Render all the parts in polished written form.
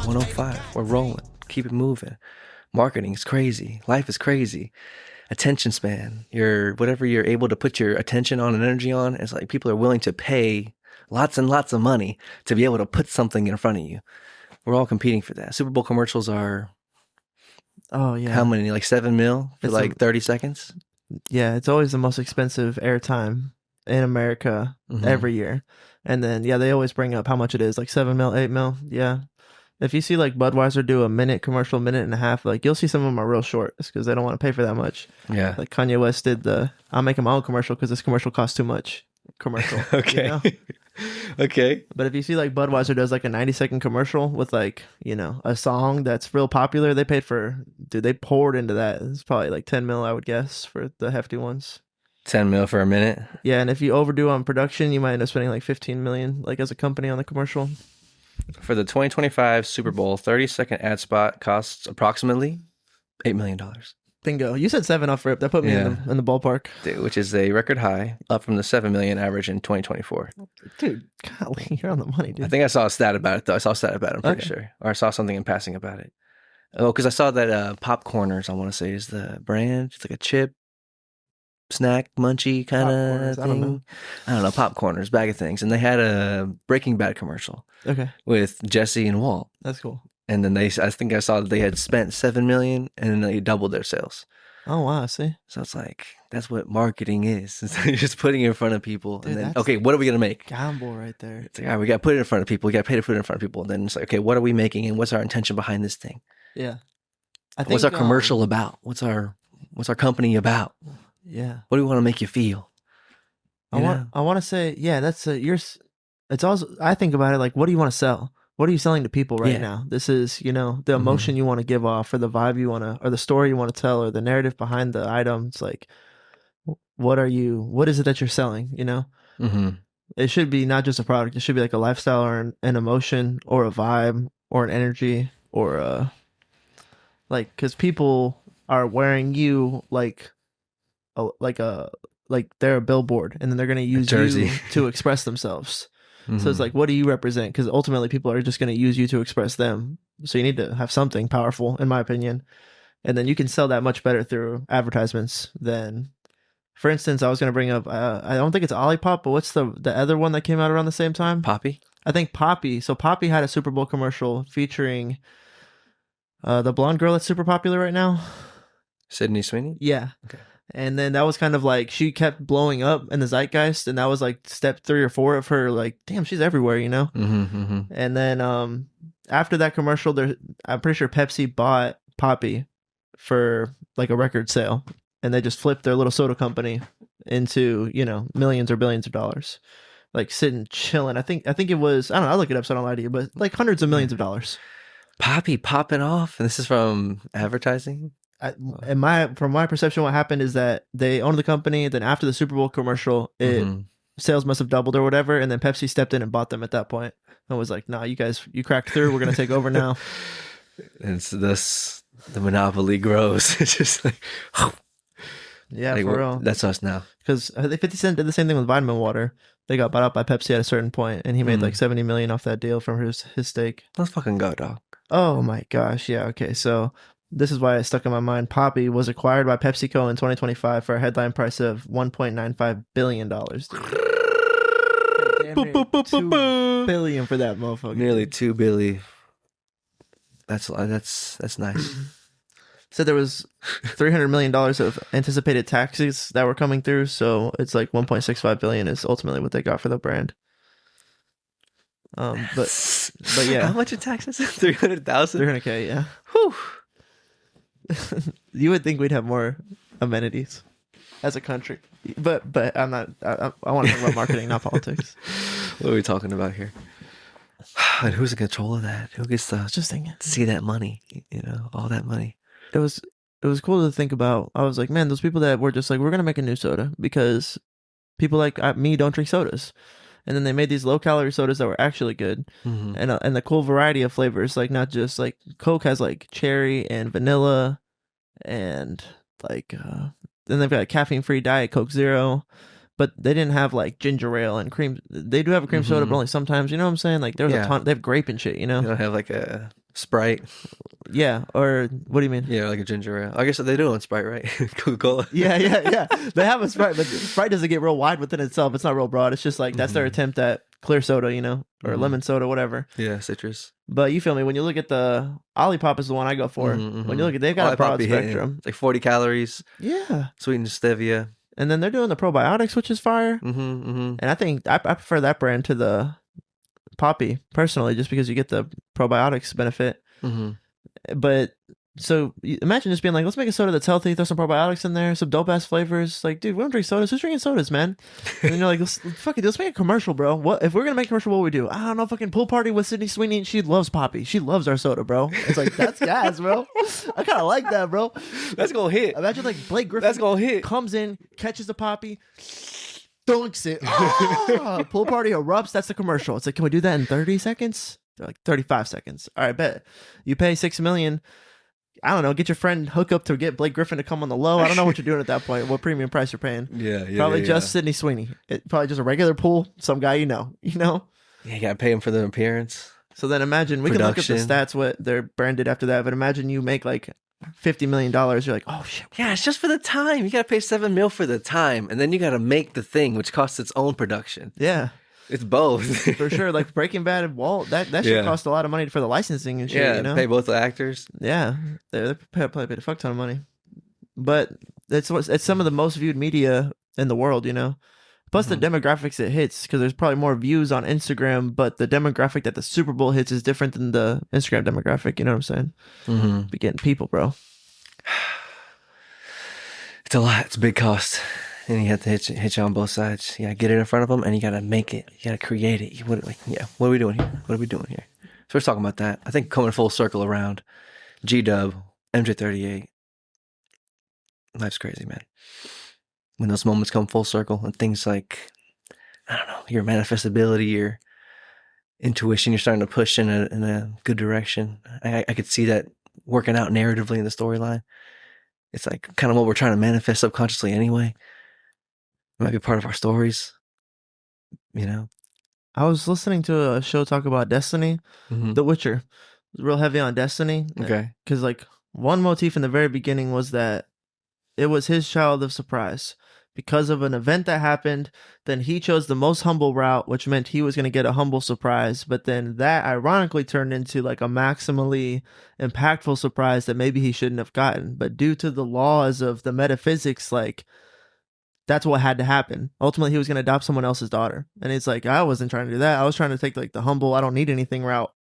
105. We're rolling. Keep it moving. Marketing is crazy. Life is crazy. Attention span. Whatever you're able to put your attention on and energy on, it's like people are willing to pay lots and lots of money to be able to put something in front of you. We're all competing for that. Super Bowl commercials are how many? Like 7 mil for like 30 seconds? Yeah, it's always the most expensive airtime in America every year. And then, they always bring up how much it is, like 7 mil, 8 mil. Yeah. If you see like Budweiser do a minute commercial, minute and a half, like you'll see some of them are real short. It's because they don't want to pay for that much. Yeah. Like Kanye West did I'll make my own commercial because this commercial costs too much commercial. Okay. You know? Okay. But if you see like Budweiser does like a 90-second commercial with like, a song that's real popular, they poured into that. It's probably like 10 mil, I would guess, for the hefty ones. 10 mil for a minute? Yeah, and if you overdo on production, you might end up spending like 15 million, like as a company on the commercial. For the 2025 Super Bowl, 30-second ad spot costs approximately $8 million. Bingo. You said 7 off rip. That put me in the ballpark. Dude, which is a record high, up from the 7 million average in 2024. Dude, golly, you're on the money, dude. I think I saw a stat about it, though. I'm pretty sure. Or I saw something in passing about it. Oh, because I saw that Popcorners, I want to say, is the brand. It's like a chip, snack, munchy kind of thing. I don't know. Popcorners, bag of things. And they had a Breaking Bad commercial with Jesse and Walt. That's cool. And then I think I saw that they had spent 7 million and then they doubled their sales. Oh, wow. I see. So it's like, that's what marketing is. It's like you're just putting it in front of people. Dude, and then, okay, what are we going to make? Gamble right there. It's like, all right, we got to put it in front of people. We got to pay to put it in front of people. And then it's like, okay, what are we making and what's our intention behind this thing? Yeah. What's our commercial about? What's our company about? Yeah. What do we want to make you feel? I want to say, that's it's also, I think about it like, what do you want to sell? What are you selling to people right now? This is, the emotion you want to give off, or the vibe you want to, or the story you want to tell, or the narrative behind the item. It's like, what is it that you're selling? It should be not just a product. It should be like a lifestyle or an emotion or a vibe or an energy or because people are wearing you like they're a billboard, and then they're going to use you to express themselves. So it's like, what do you represent? Because ultimately people are just going to use you to express them. So you need to have something powerful, in my opinion. And then you can sell that much better through advertisements than, for instance, I was going to bring up, I don't think it's Olipop, but what's the other one that came out around the same time? Poppy? I think Poppy. So Poppy had a Super Bowl commercial featuring the blonde girl that's super popular right now. Sydney Sweeney? Yeah. Okay. And then that was kind of like, she kept blowing up in the zeitgeist, and that was like step 3 or 4 of her, like, damn, she's everywhere, And then after that commercial, I'm pretty sure Pepsi bought Poppy for like a record sale, and they just flipped their little soda company into, millions or billions of dollars, like sitting chilling. I think it was, I don't know, I'll look it up so I don't lie to you, but like hundreds of millions of dollars. Poppy popping off. And this is from advertising? From my perception, what happened is that they owned the company. Then after the Super Bowl commercial, sales must have doubled or whatever, and then Pepsi stepped in and bought them at that point. And was like, "Nah, you guys, you cracked through. We're gonna take over now." And so thus the monopoly grows. It's just like, yeah, like, for real. That's us now. Because 50 Cent did the same thing with vitamin water. They got bought out by Pepsi at a certain point, and he made like 70 million off that deal from his stake. Let's fucking go, dog. Oh my gosh, yeah. Okay, so. This is why it stuck in my mind. Poppy was acquired by PepsiCo in 2025 for a headline price of $1.95 billion. $2 billion for that motherfucker. Nearly $2 billion. That's nice. So there was $300 million of anticipated taxes that were coming through. So it's like $1.65 billion is ultimately what they got for the brand. But yeah. How much in taxes? 300,000? 300K, yeah. Whew. You would think we'd have more amenities as a country, but I'm not. I want to talk about marketing, not politics. What are we talking about here? And who's in control of that? Who gets to just thinking, see that money? All that money. It was cool to think about. I was like, man, those people that were just like, we're gonna make a new soda because people like me don't drink sodas. And then they made these low-calorie sodas that were actually good, and the cool variety of flavors, like not just like Coke has like cherry and vanilla, and like then they've got caffeine-free Diet Coke Zero, but they didn't have like ginger ale and cream. They do have a cream soda, but only sometimes. You know what I'm saying? Like there's a ton. They have grape and shit. You don't have like a Sprite. Yeah, or what do you mean? Yeah, like a ginger ale. I guess they do on Sprite, right? Coca-Cola. Yeah. They have a Sprite, but Sprite doesn't get real wide within itself. It's not real broad. It's just like that's their attempt at clear soda, you know, or lemon soda, whatever. Yeah, citrus. But you feel me? When you look at the Olipop is the one I go for. When you look at, they've got a broad spectrum. It's like 40 calories. Yeah. Sweetened stevia. And then they're doing the probiotics, which is fire. And I think I prefer that brand to the Poppy personally, just because you get the probiotics benefit. But so imagine just being like, let's make a soda that's healthy, throw some probiotics in there, some dope ass flavors. Like, dude, we don't drink sodas. Who's drinking sodas, man? And then you're like, fuck it, let's make a commercial, bro. What if we're gonna make a commercial? What would we do? I don't know, fucking pool party with Sydney Sweeney. She loves Poppy. She loves our soda, bro. It's like that's gas, bro. I kind of like that, bro. That's gonna hit. Imagine like Blake Griffin. That's gonna hit. Comes in, catches the Poppy, dunks it. Pool party erupts. That's the commercial. It's like, can we do that in 30 seconds? They're like 35 seconds. All right, bet. You pay $6 million. I don't know. Get your friend hook up to get Blake Griffin to come on the low. I don't know what you're doing at that point. What premium price you're paying? Probably just Sydney Sweeney. Probably just a regular pool. Some guy you know. Yeah, you gotta pay him for the appearance. So then imagine we can look at the stats what they're branded after that. But imagine you make like $50 million. You're like, oh shit. Yeah, it's just for the time. You gotta pay $7 million for the time, and then you gotta make the thing, which costs its own production. Yeah. It's both. For sure. Like Breaking Bad and Walt, that shit cost a lot of money for the licensing and shit. Yeah, you know? pay both the actors. Yeah. They probably paid a fuck ton of money. But it's some of the most viewed media in the world, you know? Plus the demographics it hits, because there's probably more views on Instagram, but the demographic that the Super Bowl hits is different than the Instagram demographic, you know what I'm saying? Be getting people, bro. It's a lot. It's a big cost. And you have to hit you on both sides. You gotta get it in front of them, and you gotta make it. You gotta create it. What are we doing here? What are we doing here? So we're talking about that. I think coming full circle around G-Dub, MJ38. Life's crazy, man. When those moments come full circle, and things like, I don't know, your manifestability, your intuition, you're starting to push in a good direction. I could see that working out narratively in the storyline. It's like kind of what we're trying to manifest subconsciously anyway. It might be part of our stories, you know? I was listening to a show talk about destiny, The Witcher. It was real heavy on destiny. Okay. Because like one motif in the very beginning was that it was his child of surprise. Because of an event that happened, then he chose the most humble route, which meant he was going to get a humble surprise. But then that ironically turned into like a maximally impactful surprise that maybe he shouldn't have gotten. But due to the laws of the metaphysics, like, that's what had to happen. Ultimately, he was going to adopt someone else's daughter. And it's like, I wasn't trying to do that. I was trying to take like the humble, I don't need anything route.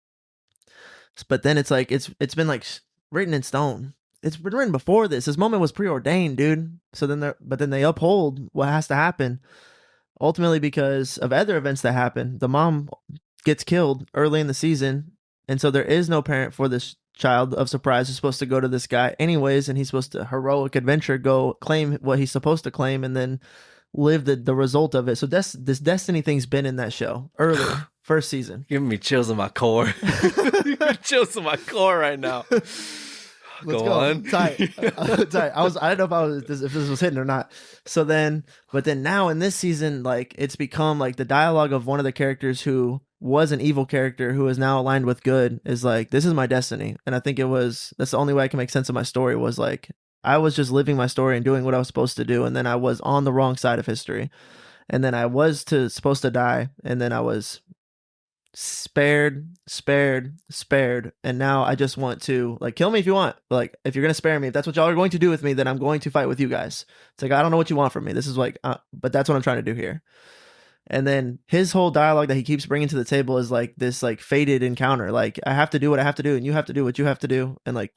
But then it's like, it's been like written in stone. It's been written before this. This moment was preordained, dude. So then they uphold what has to happen. Ultimately, because of other events that happen, the mom gets killed early in the season. And so there is no parent for this child of surprise who's supposed to go to this guy anyways, and he's supposed to heroic adventure go claim what he's supposed to claim and then live the result of it. So this destiny thing's been in that show early first season. Giving me chills in my core. Chills in my core right now. Let's go on. Tight. Tight. I don't know if this was hidden or not. But then now in this season, like it's become like the dialogue of one of the characters who was an evil character who is now aligned with good is like, this is my destiny. And I think that's the only way I can make sense of my story was like, I was just living my story and doing what I was supposed to do. And then I was on the wrong side of history. And then I was supposed to die. And then I was spared. And now I just want to like, kill me if you want. Like, if you're going to spare me, if that's what y'all are going to do with me, then I'm going to fight with you guys. It's like, I don't know what you want from me. This is like, but that's what I'm trying to do here. And then his whole dialogue that he keeps bringing to the table is like this like fated encounter. Like, I have to do what I have to do and you have to do what you have to do. And like,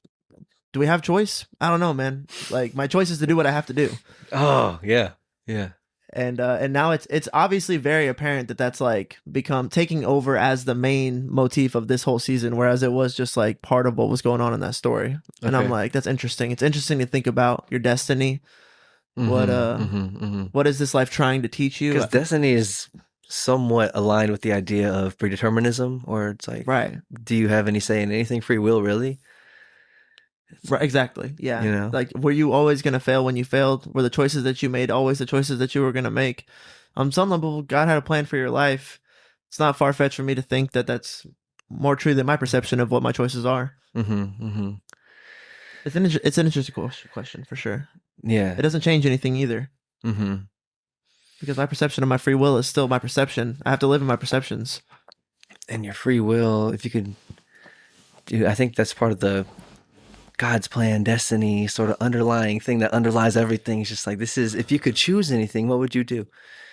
do we have choice? I don't know, man. Like, my choice is to do what I have to do. Oh, yeah. Yeah. And now it's obviously very apparent that that's like become taking over as the main motif of this whole season, whereas it was just like part of what was going on in that story. And I'm like, that's interesting. It's interesting to think about your destiny. What is this life trying to teach you? Because destiny is somewhat aligned with the idea of predeterminism, or it's like, right? Do you have any say in anything? Free will, really? Right, exactly. Yeah. You know? Like, were you always going to fail when you failed? Were the choices that you made always the choices that you were going to make? On some level, God had a plan for your life. It's not far-fetched for me to think that that's more true than my perception of what my choices are. It's an interesting question for sure. Yeah. It doesn't change anything either. Because my perception of my free will is still my perception. I have to live in my perceptions. And your free will, if you could, dude, I think that's part of the God's plan, destiny, sort of underlying thing that underlies everything. It's just like, this is, if you could choose anything, what would you do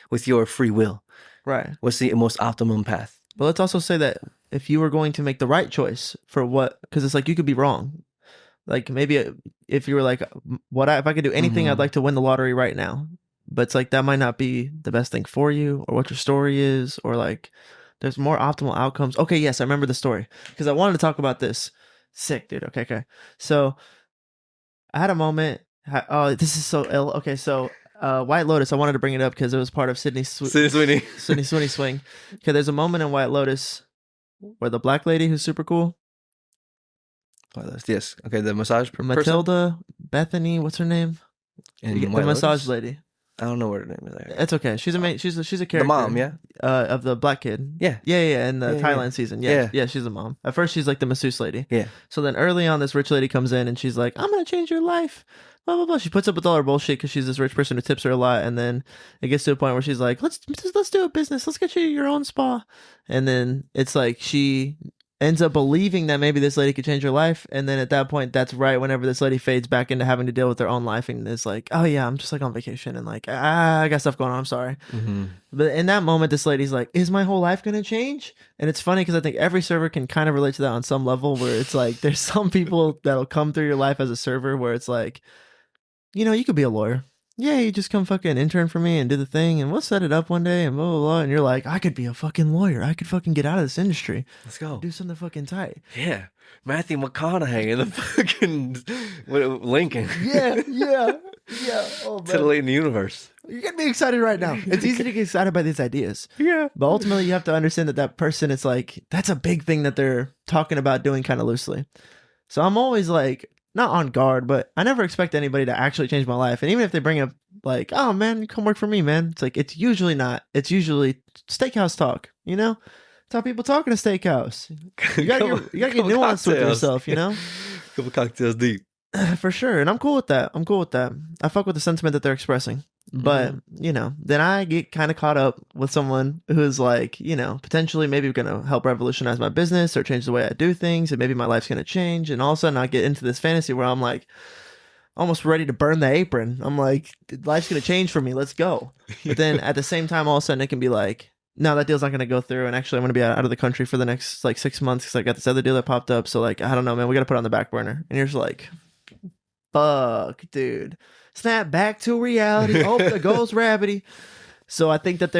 with your free will? Right. What's the most optimum path? But let's also say that if you were going to make the right choice for what, because it's like you could be wrong. Like maybe if you were like, if I could do anything, I'd like to win the lottery right now. But it's like that might not be the best thing for you, or what your story is, or like there's more optimal outcomes. Okay, yes, I remember the story because I wanted to talk about this. Sick, dude. Okay. So I had a moment. Oh, this is so ill. Okay, so White Lotus, I wanted to bring it up because it was part of Sydney Sweeney swing. Okay, there's a moment in White Lotus where the black lady who's super cool. Yes. Okay, the massage Matilda, Bethany, what's her name? The massage lady. I don't know what her name is. It's okay. She's a character. The mom, yeah. Of the black kid. Yeah. In the Thailand season. Yeah, she's a mom. At first, she's like the masseuse lady. Yeah. So then early on, this rich lady comes in and she's like, "I'm gonna change your life." Blah blah blah. She puts up with all her bullshit because she's this rich person who tips her a lot, and then it gets to a point where she's like, "Let's do a business. Let's get you your own spa." And then it's like she ends up believing that maybe this lady could change her life, and then at that point, that's right whenever this lady fades back into having to deal with their own life, and it's like, "Oh yeah, I'm just like on vacation, and like I got stuff going on. I'm sorry." But in that moment, this lady's like, "Is my whole life gonna change?" And it's funny because I think every server can kind of relate to that on some level, where it's like there's some people that'll come through your life as a server where it's like, you could be a lawyer. Yeah, you just come fucking intern for me and do the thing, and we'll set it up one day, and blah, blah, blah. And you're like, I could be a fucking lawyer. I could fucking get out of this industry. Let's go. Do something fucking tight. Yeah. Matthew McConaughey in the fucking Lincoln. Yeah. Oh, man. Totally in the universe. You're getting me excited right now. It's easy to get excited by these ideas. Yeah. But ultimately, you have to understand that person, it's like, that's a big thing that they're talking about doing kind of loosely. So I'm always like, not on guard, but I never expect anybody to actually change my life. And even if they bring up like, "Oh man, come work for me, man," it's like, it's usually not. It's usually steakhouse talk, It's how people talk in a steakhouse. You gotta get nuanced with yourself, Couple cocktails deep. For sure. And I'm cool with that. I fuck with the sentiment that they're expressing. But, then I get kind of caught up with someone who's like, potentially maybe going to help revolutionize my business or change the way I do things. And maybe my life's going to change. And all of a sudden I get into this fantasy where I'm like, almost ready to burn the apron. I'm like, life's going to change for me. Let's go. But then at the same time, all of a sudden it can be like, no, that deal's not going to go through. And actually I'm going to be out of the country for the next like 6 months because I got this other deal that popped up. So like, I don't know, man, we got to put it on the back burner. And you're just like, fuck, dude. Snap back to reality. Oh, there goes Rabbity. So I think that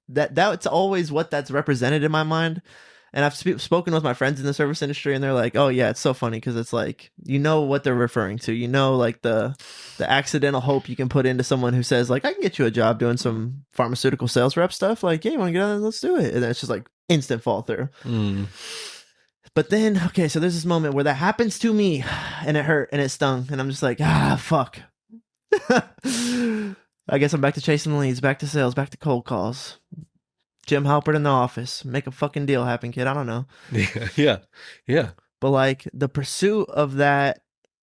that's always what that's represented in my mind. And I've spoken with my friends in the service industry, and they're like, "Oh yeah, it's so funny because it's like what they're referring to. Like the accidental hope you can put into someone who says like, I can get you a job doing some pharmaceutical sales rep stuff. Like, yeah, you want to get on? Let's do it." And then it's just like instant fall through. But then, okay, so there's this moment where that happens to me, and it hurt and it stung, and I'm just like, fuck. I guess I'm back to chasing leads, back to sales, back to cold calls. Jim Halpert in the office. Make a fucking deal happen, kid. I don't know. Yeah. But like the pursuit of that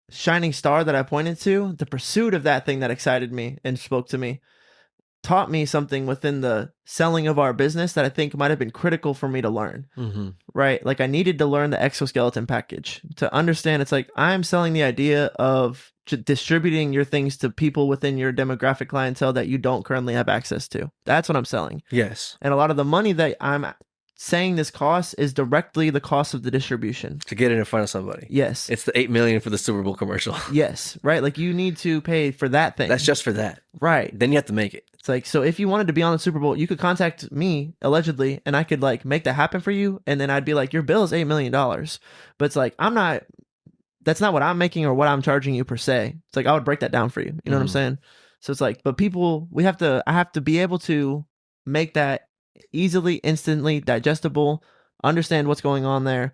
shining star that I pointed to, the pursuit of that thing that excited me and spoke to me, taught me something within the selling of our business that I think might have been critical for me to learn. Right? Like I needed to learn the exoskeleton package to understand. It's like I'm selling the idea of distributing your things to people within your demographic clientele that you don't currently have access to. That's what I'm selling. Yes. And a lot of the money that I'm saying this costs is directly the cost of the distribution. To get it in front of somebody. Yes. It's the $8 million for the Super Bowl commercial. Yes. Right. Like you need to pay for that thing. That's just for that. Right. Then you have to make it. It's like, so if you wanted to be on the Super Bowl, you could contact me allegedly and I could like make that happen for you. And then I'd be like, your bill is $8 million. But it's like, that's not what I'm making or what I'm charging you per se. It's like, I would break that down for you. You know what I'm saying? So it's like, but I have to be able to make that easily, instantly digestible, understand what's going on there.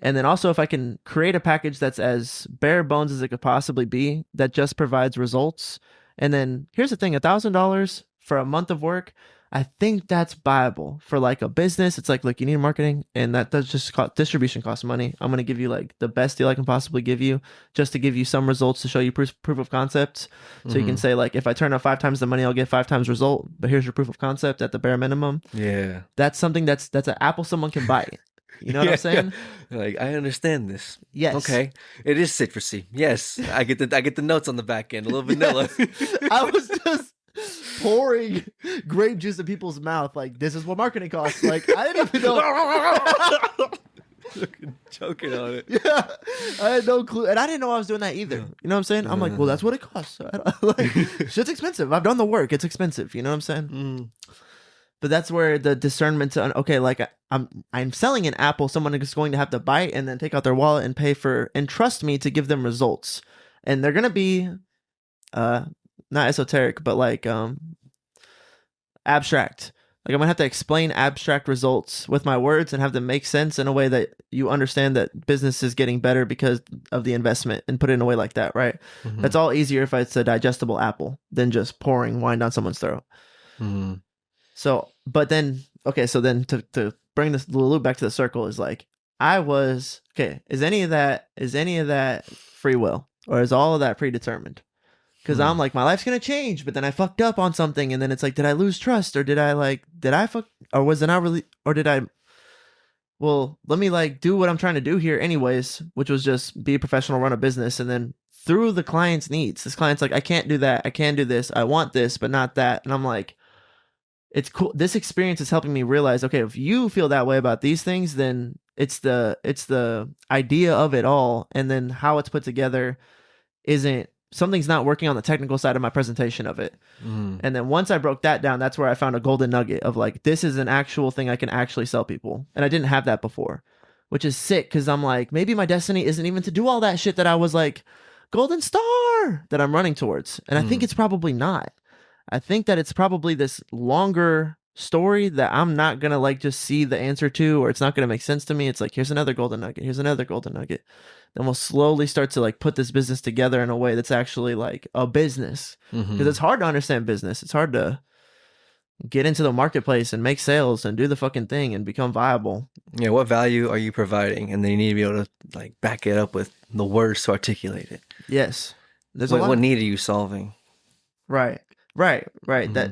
And then also if I can create a package that's as bare bones as it could possibly be, that just provides results. And then here's the thing, $1,000 for a month of work, I think that's viable for like a business. It's like, look, you need marketing, and that does just cost, distribution costs money. I'm gonna give you like the best deal I can possibly give you, just to give you some results to show you proof of concept. So you can say like, if I turn up 5 times the money, I'll get 5 times result. But here's your proof of concept at the bare minimum. Yeah, that's something that's an apple someone can bite. You know what I'm saying? Like, I understand this. Yes. Okay. It is citrusy. Yes. I get the notes on the back end. A little vanilla. I was just pouring grape juice in people's mouth. Like, this is what marketing costs. Like, I didn't even know. Choking on it. Yeah. I had no clue. And I didn't know I was doing that either. You know what I'm saying? I'm like, well, that's what it costs. Like, shit's expensive. I've done the work. It's expensive. You know what I'm saying? But that's where the discernment to, okay, like I'm selling an apple, someone is going to have to bite and then take out their wallet and pay for, and trust me to give them results. And they're going to be not esoteric, but like abstract. Like I'm going to have to explain abstract results with my words and have them make sense in a way that you understand that business is getting better because of the investment, and put it in a way like that, right? That's all easier if it's a digestible apple than just pouring wine down someone's throat. So, but then, okay, so then to bring this loop back to the circle is like, is any of that free will, or is all of that predetermined? Because I'm like, my life's going to change, but then I fucked up on something. And then it's like, did I lose trust, or did I fuck, or was it not really, or did I, well, let me like do what I'm trying to do here anyways, which was just be a professional, run a business. And then through the client's needs, this client's like, I can't do that. I can do this. I want this, but not that. And I'm like, it's cool. This experience is helping me realize, okay, if you feel that way about these things, then it's the idea of it all, and then how it's put together something's not working on the technical side of my presentation of it. And then once I broke that down, that's where I found a golden nugget of like, this is an actual thing I can actually sell people. And I didn't have that before, which is sick, because I'm like, maybe my destiny isn't even to do all that shit that I was like, golden star that I'm running towards. And I think it's probably not. I think that it's probably this longer story that I'm not going to like just see the answer to, or it's not going to make sense to me. It's like, here's another golden nugget. Here's another golden nugget. Then we'll slowly start to like put this business together in a way that's actually like a business. Because it's hard to understand business. It's hard to get into the marketplace and make sales and do the fucking thing and become viable. Yeah. What value are you providing? And then you need to be able to like back it up with the words to articulate it. Yes. What need are you solving? Right. That,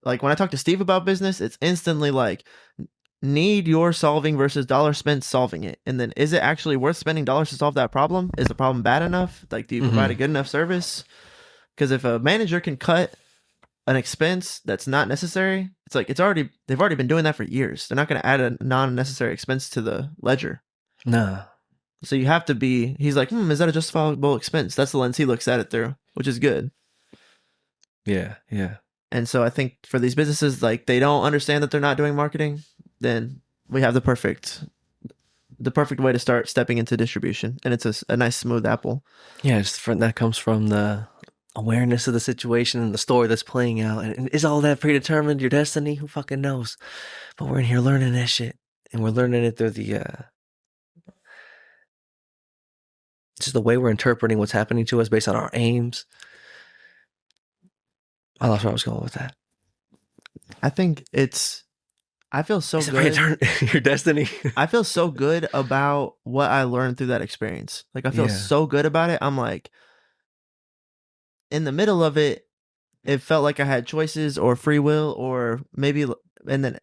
like when I talk to Steve about business, it's instantly like, need you're solving versus dollar spent solving it. And then, is it actually worth spending dollars to solve that problem? Is the problem bad enough? Like, do you provide a good enough service? Because if a manager can cut an expense that's not necessary, it's like, they've already been doing that for years. They're not going to add a non-necessary expense to the ledger. No. So you have to be, he's like, is that a justifiable expense? That's the lens he looks at it through, which is good. Yeah. And so I think for these businesses, like, they don't understand that they're not doing marketing, then we have the perfect way to start stepping into distribution. And it's a nice smooth apple. Yeah, that comes from the awareness of the situation and the story that's playing out. And is all that predetermined, your destiny? Who fucking knows? But we're in here learning that shit. And we're learning it through just the way we're interpreting what's happening to us based on our aims. I lost where I was going with that. I think I feel so good. Your destiny. I feel so good about what I learned through that experience. Like, I feel so good about it. I'm like, in the middle of it, it felt like I had choices or free will, or maybe, and then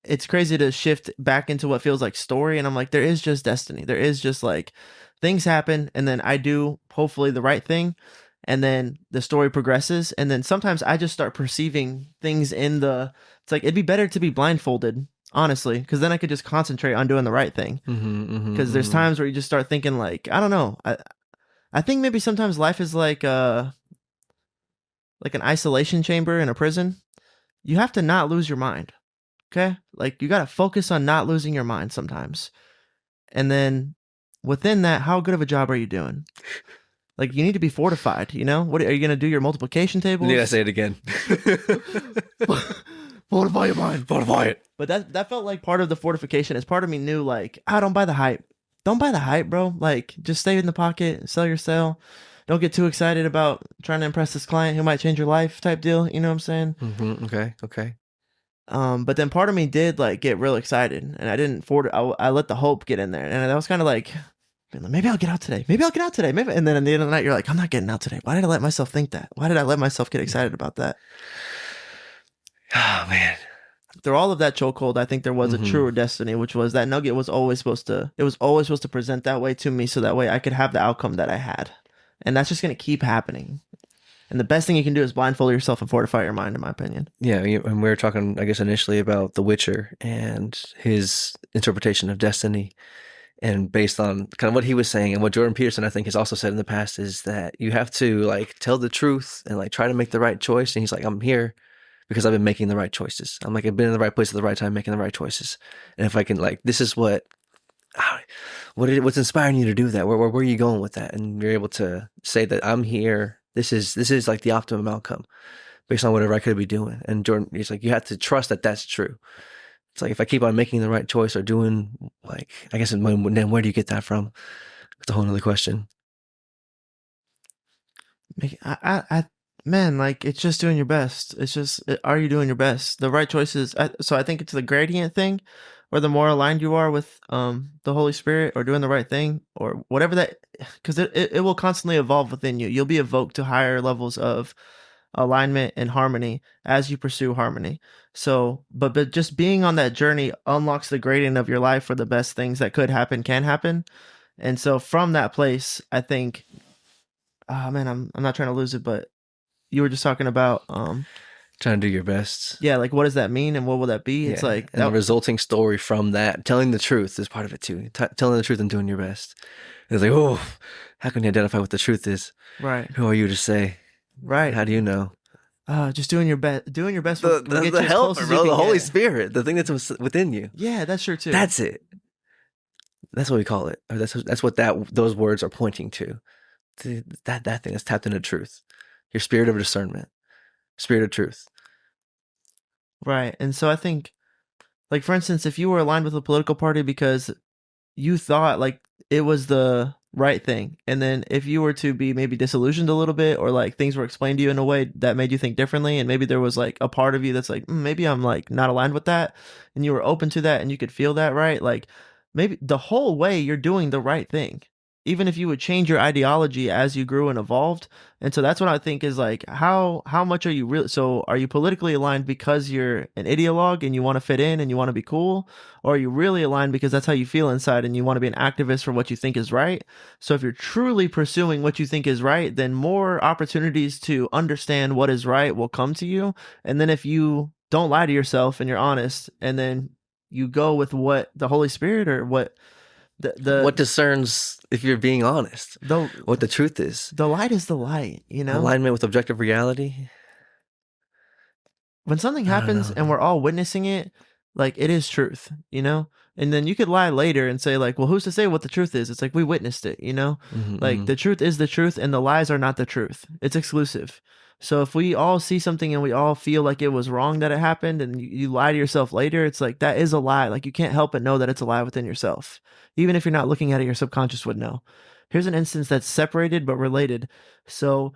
it's crazy to shift back into what feels like story. And I'm like, there is just destiny. There is just like, things happen, and then I do hopefully the right thing. And then the story progresses. And then sometimes I just start perceiving things it's like, it'd be better to be blindfolded, honestly, because then I could just concentrate on doing the right thing. Because there's times where you just start thinking like, I don't know. I think maybe sometimes life is like an isolation chamber in a prison. You have to not lose your mind. Okay? Like, you got to focus on not losing your mind sometimes. And then within that, how good of a job are you doing? Like, you need to be fortified, you know? What are you going to do, your multiplication tables? Need I say it again? Fortify your mind. Fortify it. But that felt like part of the fortification. As part of me knew, like, don't buy the hype. Don't buy the hype, bro. Like, just stay in the pocket, sell your sell. don't get too excited about trying to impress this client who might change your life type deal. You know what I'm saying? Okay. But then part of me did like get real excited, and I didn't forward. I let the hope get in there, and that was kind of like, maybe I'll get out today. Maybe I'll get out today. Maybe, and then at the end of the night, you're like, I'm not getting out today. Why did I let myself think that? Why did I let myself get excited about that? Oh man. Through all of that chokehold, I think there was a truer destiny, which was that nugget was always supposed to. It was always supposed to present that way to me, so that way I could have the outcome that I had, and that's just gonna keep happening. And the best thing you can do is blindfold yourself and fortify your mind, in my opinion. Yeah, and we were talking, I guess, initially about The Witcher and his interpretation of destiny. And based on kind of what he was saying and what Jordan Peterson, I think, has also said in the past, is that you have to like tell the truth and like try to make the right choice. And he's like, I'm here because I've been making the right choices. I'm like, I've been in the right place at the right time, making the right choices. And if I can, like, this is what's inspiring you to do that? Where are you going with that? And you're able to say that I'm here. This is like the optimum outcome based on whatever I could be doing. And Jordan, he's like, you have to trust that that's true. It's like, if I keep on making the right choice or doing, like, I guess, then where do you get that from? It's a whole other question. Man, like, it's just doing your best. It's just, are you doing your best? The right choices. So I think it's the gradient thing, or the more aligned you are with the Holy Spirit, or doing the right thing, or whatever that, because it will constantly evolve within you. You'll be evoked to higher levels of alignment and harmony as you pursue harmony. So, but just being on that journey unlocks the gradient of your life where the best things that could happen can happen. And so from that place, I think, man, I'm not trying to lose it, but you were just talking about trying to do your best. Yeah, like, what does that mean, and what will that be? It's like, and the resulting story from that, telling the truth is part of it too. Telling the truth and doing your best. It's like, oh, how can you identify what the truth is? Right. Who are you to say? Right. How do you know? Just doing your best. Doing your best. The helper, bro. The Holy Spirit, the thing that's within you. Yeah, that's true too. That's it. That's what we call it. Or that's what those words are pointing to. That thing is tapped into truth. Your spirit of discernment, spirit of truth. Right. And so I think, like, for instance, if you were aligned with a political party because you thought like it was the right thing, and then if you were to be maybe disillusioned a little bit, or like things were explained to you in a way that made you think differently, and maybe there was like a part of you that's like, maybe I'm like not aligned with that, and you were open to that and you could feel that, right? Like, maybe the whole way you're doing the right thing, even if you would change your ideology as you grew and evolved. And so that's what I think is like, how much are you really, so are you politically aligned because you're an ideologue and you want to fit in and you want to be cool? Or are you really aligned because that's how you feel inside and you want to be an activist for what you think is right? So if you're truly pursuing what you think is right, then more opportunities to understand what is right will come to you. And then if you don't lie to yourself and you're honest, and then you go with what the Holy Spirit, or what what discerns if you're being honest, what the truth is. The light is the light, you know? Alignment with objective reality. When something happens and we're all witnessing it, like, it is truth, you know? And then you could lie later and say like, well, who's to say what the truth is? It's like, we witnessed it, you know? Like, the truth is the truth, and the lies are not the truth. It's exclusive. So if we all see something and we all feel like it was wrong that it happened, and you lie to yourself later, it's like, that is a lie. Like, you can't help but know that it's a lie within yourself. Even if you're not looking at it, your subconscious would know. Here's an instance that's separated but related. So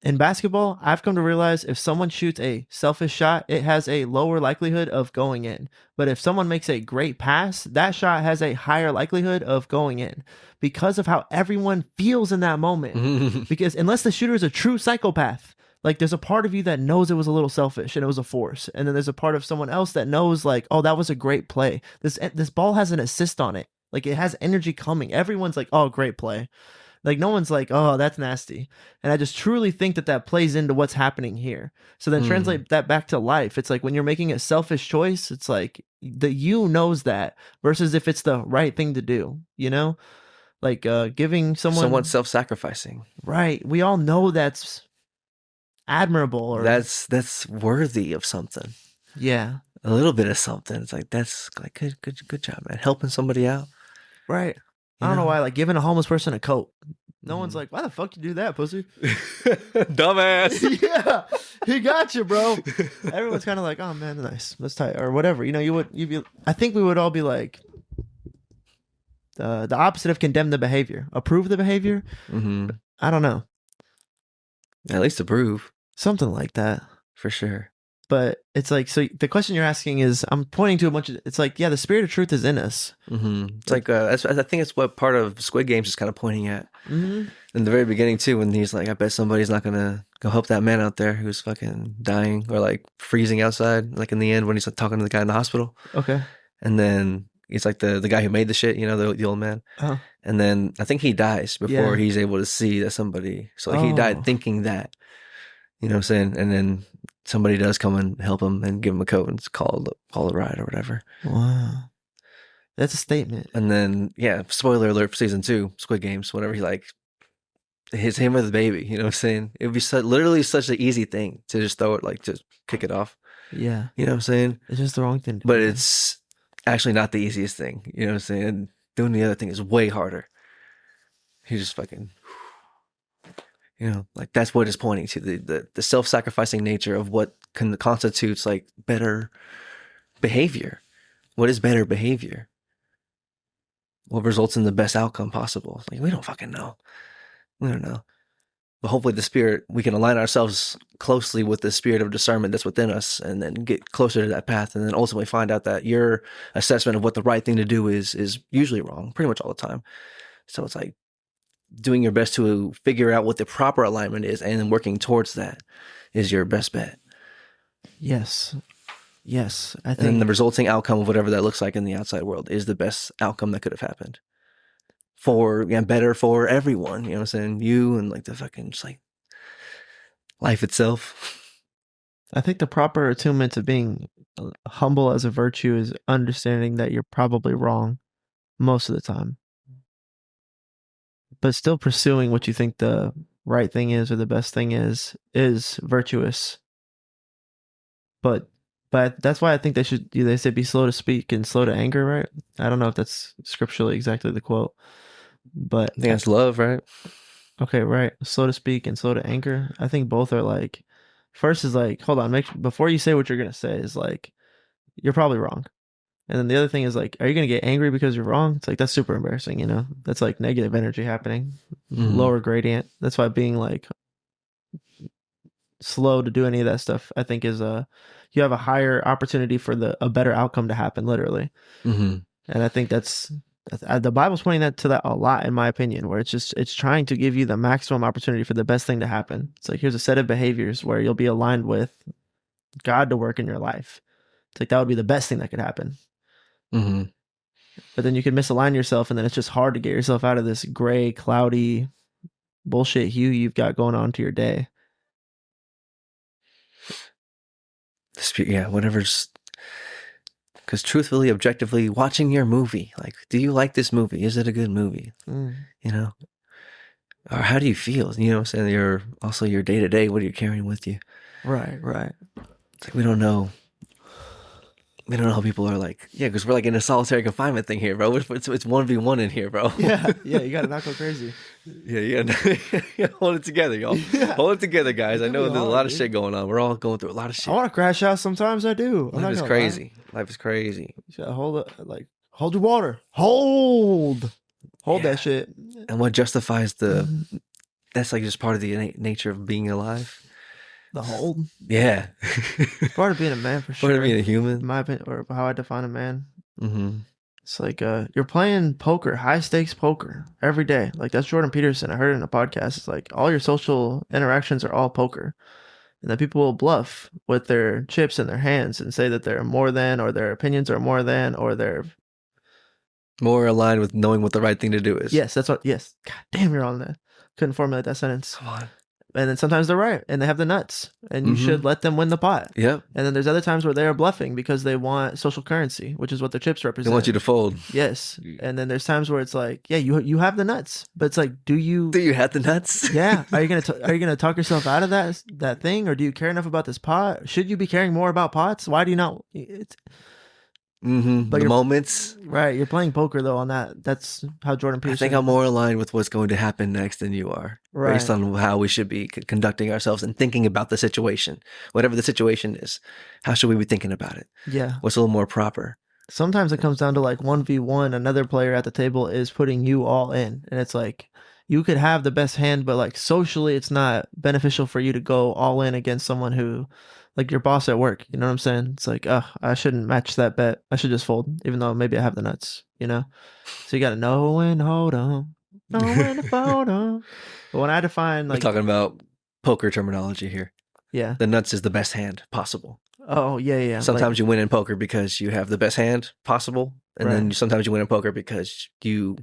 in basketball, I've come to realize if someone shoots a selfish shot, it has a lower likelihood of going in. But if someone makes a great pass, that shot has a higher likelihood of going in, because of how everyone feels in that moment. Because unless the shooter is a true psychopath, like, there's a part of you that knows it was a little selfish and it was a force. And then there's a part of someone else that knows like, oh, that was a great play. This ball has an assist on it. Like, it has energy coming. Everyone's like, oh, great play. Like, no one's like, oh, that's nasty. And I just truly think that plays into what's happening here. So then translate that back to life. It's like, when you're making a selfish choice, it's like the you knows that, versus if it's the right thing to do, you know? Like, giving someone self-sacrificing. Right. We all know that's admirable, or that's worthy of something. Yeah. A little bit of something. It's like, that's like, good job, man. Helping somebody out. Right. I don't know why, like, giving a homeless person a coat. No one's like, why the fuck you do that, pussy? Dumbass. Yeah. He got you, bro. Everyone's kind of like, oh man, nice. Let's tie, or whatever. You know, you'd be, I think we would all be like, the opposite of condemn the behavior, approve the behavior. I don't know. At least to prove. Something like that. For sure. But it's like, so the question you're asking is, I'm pointing to a bunch of, it's like, yeah, the spirit of truth is in us. It's like, I think it's what part of Squid Games is kind of pointing at. In the very beginning too, when he's like, I bet somebody's not gonna go help that man out there who's fucking dying or like freezing outside. Like in the end when he's like talking to the guy in the hospital. Okay. And then he's like the guy who made the shit, you know, the old man. Oh. And then I think he dies before he's able to see that somebody. So like he died thinking that, you know what I'm saying? And then somebody does come and help him and give him a coat and it's called a ride or whatever. Wow. That's a statement. And then, yeah, spoiler alert for season 2, Squid Games, whenever he like hits him with the baby, you know what I'm saying? It would be literally such an easy thing to just throw it, like to kick it off. Yeah. You know what I'm saying? It's just the wrong thing to But do. it's actually not the easiest thing. You know what I'm saying? Doing the other thing is way harder. He just fucking, you know, like that's what it's pointing to, the self-sacrificing nature of what constitutes like better behavior. What is better behavior? What results in the best outcome possible? Like, we don't fucking know. We don't know. But hopefully the spirit, we can align ourselves closely with the spirit of discernment that's within us and then get closer to that path and then ultimately find out that your assessment of what the right thing to do is usually wrong, pretty much all the time. So it's like doing your best to figure out what the proper alignment is and then working towards that is your best bet. Yes. Yes. I think. And then the resulting outcome of whatever that looks like in the outside world is the best outcome that could have happened. Better for everyone, you know what I'm saying? You and like the fucking just like life itself. I think the proper attunement to being humble as a virtue is understanding that you're probably wrong most of the time, but still pursuing what you think the right thing is or the best thing is virtuous. But that's why I think they say be slow to speak and slow to anger, right? I don't know if that's scripturally exactly the quote. But I think that's love, right? Okay, right. Slow to speak and slow to anger. I think both are like, first is like, hold on, before you say what you're gonna say is like, you're probably wrong. And then the other thing is like, are you gonna get angry because you're wrong? It's like that's super embarrassing, you know? That's like negative energy happening, lower gradient. That's why being like slow to do any of that stuff, I think is you have a higher opportunity for a better outcome to happen, literally. And I think that's the Bible's pointing to that a lot, in my opinion, where it's trying to give you the maximum opportunity for the best thing to happen. It's like, here's a set of behaviors where you'll be aligned with God to work in your life. It's like, that would be the best thing that could happen. But then you could misalign yourself, and then it's just hard to get yourself out of this gray, cloudy bullshit hue you've got going on to your day. Yeah, whatever's... Because truthfully, objectively, watching your movie, like, do you like this movie? Is it a good movie? You know? Or how do you feel? You know what I'm saying? Also your day-to-day, what are you carrying with you? Right. It's like, we don't know. We don't know how people are like, yeah, because we're like in a solitary confinement thing here, bro. It's 1v1 in here, bro. Yeah, you gotta not go crazy. Yeah. Hold it together, y'all. Yeah. Hold it together, guys. I know there's a lot of shit going on. We're all going through a lot of shit. I want to crash out sometimes. I do. Life is crazy. Life is crazy. You gotta hold it, like, hold your water. Hold that shit. And what justifies that's like just part of the innate nature of being alive. The hold? Yeah. Part of being a man, for sure. Part of being a human. In my opinion, or how I define a man. It's like you're playing poker, high stakes poker, every day. Like, that's Jordan Peterson. I heard it in a podcast. It's like all your social interactions are all poker. And that people will bluff with their chips in their hands and say that they're more than, or their opinions are more than, or they're more aligned with knowing what the right thing to do is. Yes, God damn, you're on that. Couldn't formulate that sentence. Come on. And then sometimes they're right and they have the nuts, and you should let them win the pot. Yep. And then there's other times where they are bluffing because they want social currency, which is what their chips represent. They want you to fold. Yes. And then there's times where it's like, yeah, you have the nuts, but it's like, do you have the nuts? Yeah. Are you gonna talk yourself out of that thing, or do you care enough about this pot? Should you be caring more about pots? Why do you not? But the moments, right? You're playing poker though on that. That's how Jordan Peterson. I think I'm more aligned with what's going to happen next than you are, right, based on how we should be conducting ourselves and thinking about the situation, whatever the situation is. How should we be thinking about it? Yeah, what's a little more proper? Sometimes it comes down to like 1v1. Another player at the table is putting you all in, and it's like, you could have the best hand, but like socially, it's not beneficial for you to go all in against someone who, like your boss at work. You know what I'm saying? It's like, I shouldn't match that bet. I should just fold, even though maybe I have the nuts. You know? So you got to know when to hold on, know when to fold on. But when I define We're like, talking about poker terminology here. yeah, The nuts is the best hand possible. oh yeah. Sometimes like, you win in poker because you have the best hand possible, and right. then sometimes you win in poker because you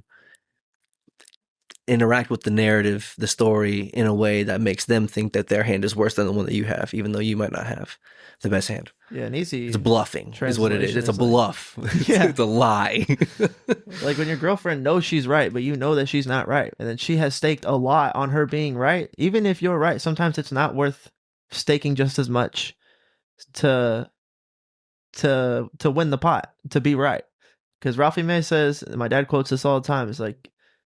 interact with the narrative, the story, in a way that makes them think that their hand is worse than the one that you have, even though you might not have the best hand. Yeah, an easy. It's bluffing, is what it is. It's a bluff. Like, yeah, it's a lie. Like when your girlfriend knows she's right, but you know that she's not right, and then she has staked a lot on her being right. Even if you're right, sometimes it's not worth staking just as much to win the pot, to be right. Because Ralphie May says, and my dad quotes this all the time. It's like,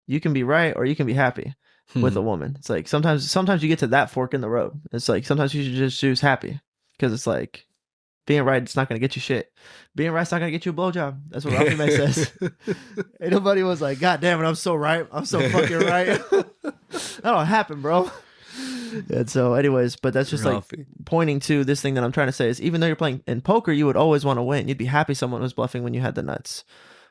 you can be right or you can be happy with a woman. It's like sometimes you get to that fork in the road. It's like sometimes you should just choose happy, because it's like being right, it's not going to get you shit. Being right's not going to get you a blowjob. That's what Ralphie May says. Ain't nobody was like, God damn it, I'm so right. I'm so fucking right. That don't happen, bro. And so anyways, but that's just Ralphie. Like pointing to this thing that I'm trying to say is, even though you're playing in poker, you would always want to win. You'd be happy someone was bluffing when you had the nuts.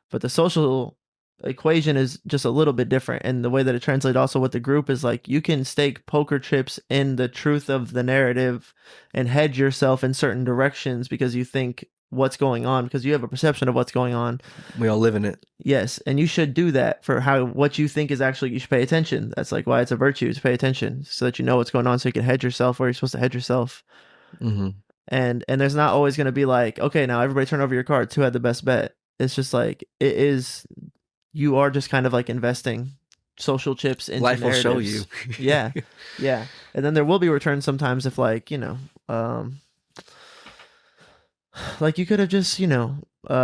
But the social equation is just a little bit different, and the way that it translates also with the group is like, you can stake poker chips in the truth of the narrative and hedge yourself in certain directions because you think what's going on, because you have a perception of what's going on. We all live in it. Yes, and you should do that for what you think is actually, you should pay attention. That's like why it's a virtue, to pay attention so that you know what's going on, so you can hedge yourself where you're supposed to hedge yourself. Mm-hmm. And there's not always going to be like, okay, now everybody turn over your cards, who had the best bet. It's just like, it is, you are just kind of like investing social chips into life narratives. Will show you. Yeah. And then there will be returns sometimes if, like, you know, like you could have just, you know,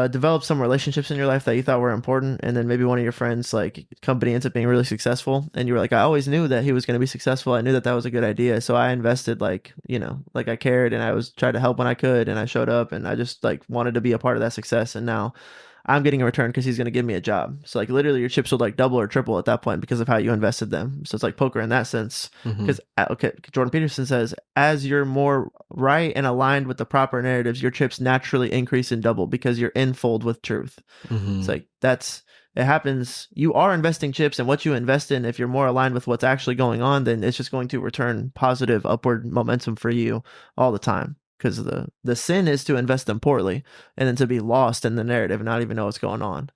developed some relationships in your life that you thought were important, and then maybe one of your friends, like, company ends up being really successful, and you were like, I always knew that he was going to be successful. I knew that was a good idea, so I invested, like, you know, like I cared, and I was tried to help when I could, and I showed up, and I just like wanted to be a part of that success, and now I'm getting a return because he's going to give me a job. So like literally your chips will like double or triple at that point because of how you invested them. So it's like poker in that sense. Because okay, Jordan Peterson says, as you're more right and aligned with the proper narratives, your chips naturally increase and double because you're in fold with truth. It's like it happens. You are investing chips, and what you invest in, if you're more aligned with what's actually going on, then it's just going to return positive upward momentum for you all the time. Because the sin is to invest them poorly and then to be lost in the narrative and not even know what's going on.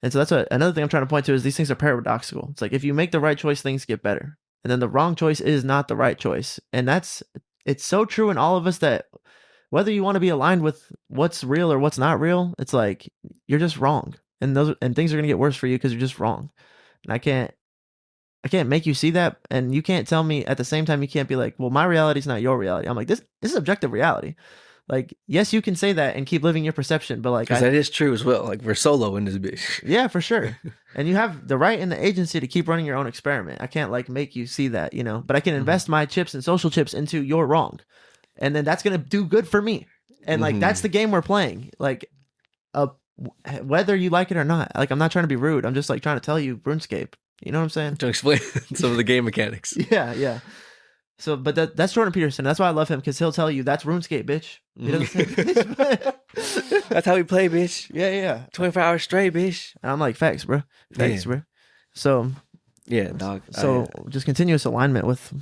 And so that's another thing I'm trying to point to is these things are paradoxical. It's like if you make the right choice, things get better. And then the wrong choice is not the right choice. And it's so true in all of us that whether you want to be aligned with what's real or what's not real, it's like you're just wrong. And things are going to get worse for you because you're just wrong. And I can't make you see that, and you can't tell me at the same time, you can't be like, well, my reality is not your reality. I'm like, this is objective reality. Like, yes, you can say that and keep living your perception, but like, because that is true as well. Like, we're solo in this bitch. Yeah, for sure. And you have the right and the agency to keep running your own experiment. I can't like make you see that, you know, but I can invest my chips and social chips into you're wrong, and then that's gonna do good for me. And like, that's the game we're playing. Like, whether you like it or not. Like, I'm not trying to be rude. I'm just like trying to tell you RuneScape. You know what I'm saying? To explain some of the game mechanics. Yeah. So, but that's Jordan Peterson. That's why I love him, because he'll tell you that's RuneScape, bitch. He doesn't say bitch, but that's how we play, bitch. Yeah. 24 hours straight, bitch. And I'm like, facts, bro. Bro. So, yeah, dog. So just continuous alignment with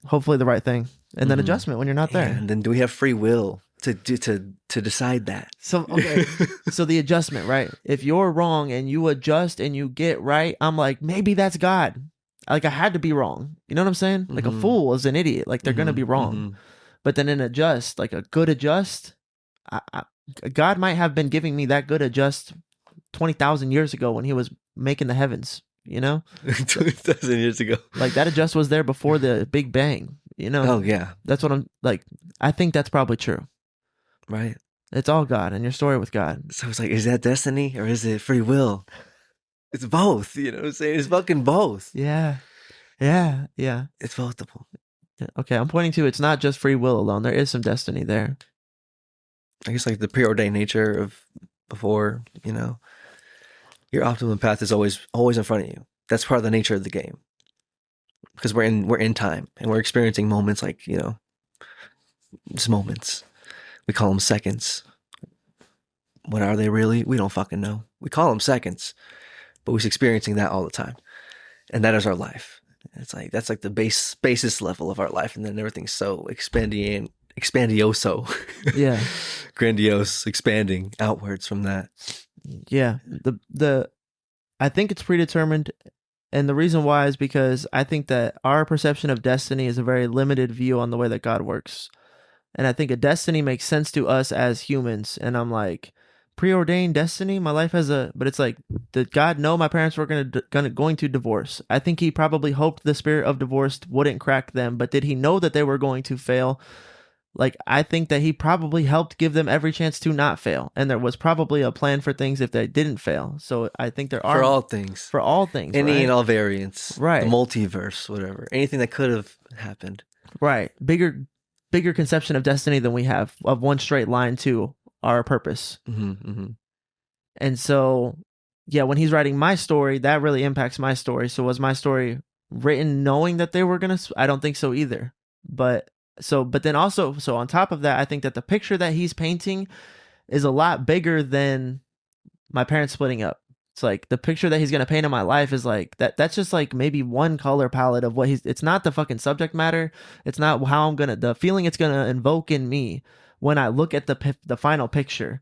hopefully the right thing, and then adjustment when you're not there. And then do we have free will to decide that? So okay, so the adjustment, right? If you're wrong and you adjust and you get right, I'm like, maybe that's God. Like, I had to be wrong. You know what I'm saying? Like a fool is an idiot. Like, they're gonna be wrong. But then in adjust, like a good adjust, God might have been giving me that good adjust 20,000 years ago when he was making the heavens. You know, 20,000 years ago. Like, that adjust was there before the Big Bang. You know? Oh yeah. That's what I'm like. I think that's probably true. Right. It's all God and your story with God. So it's like, is that destiny or is it free will? It's both. You know what I'm saying? It's fucking both. Yeah. It's both of them. Okay, I'm pointing to, it's not just free will alone. There is some destiny there. I guess like the preordained nature of before, you know, your optimum path is always in front of you. That's part of the nature of the game, because we're in time and we're experiencing moments like, just moments. We call them seconds. What are they really? We don't fucking know. We call them seconds, but we're experiencing that all the time, and that is our life. It's like that's like the basis level of our life, and then everything's so expandioso, Yeah, grandiose, expanding outwards from that. Yeah, I think it's predetermined, and the reason why is because I think that our perception of destiny is a very limited view on the way that God works. And I think a destiny makes sense to us as humans. And I'm like, preordained destiny, my life has but it's like, did God know my parents were going to divorce? I think he probably hoped the spirit of divorce wouldn't crack them, but did he know that they were going to fail? Like, I think that he probably helped give them every chance to not fail. And there was probably a plan for things if they didn't fail. So I think there are For all things. For all things. Any right? and all variants. Right. The multiverse, whatever. Anything that could have happened. Right. Bigger conception of destiny than we have of one straight line to our purpose. Mm-hmm, mm-hmm. And so, yeah, when he's writing my story, that really impacts my story. So was my story written knowing that they were going to, I don't think so either. But then also, so on top of that, I think that the picture that he's painting is a lot bigger than my parents splitting up. It's like the picture that he's going to paint in my life is like that's just like maybe one color palette of what it's not the fucking subject matter. It's not how the feeling it's going to invoke in me when I look at the final picture.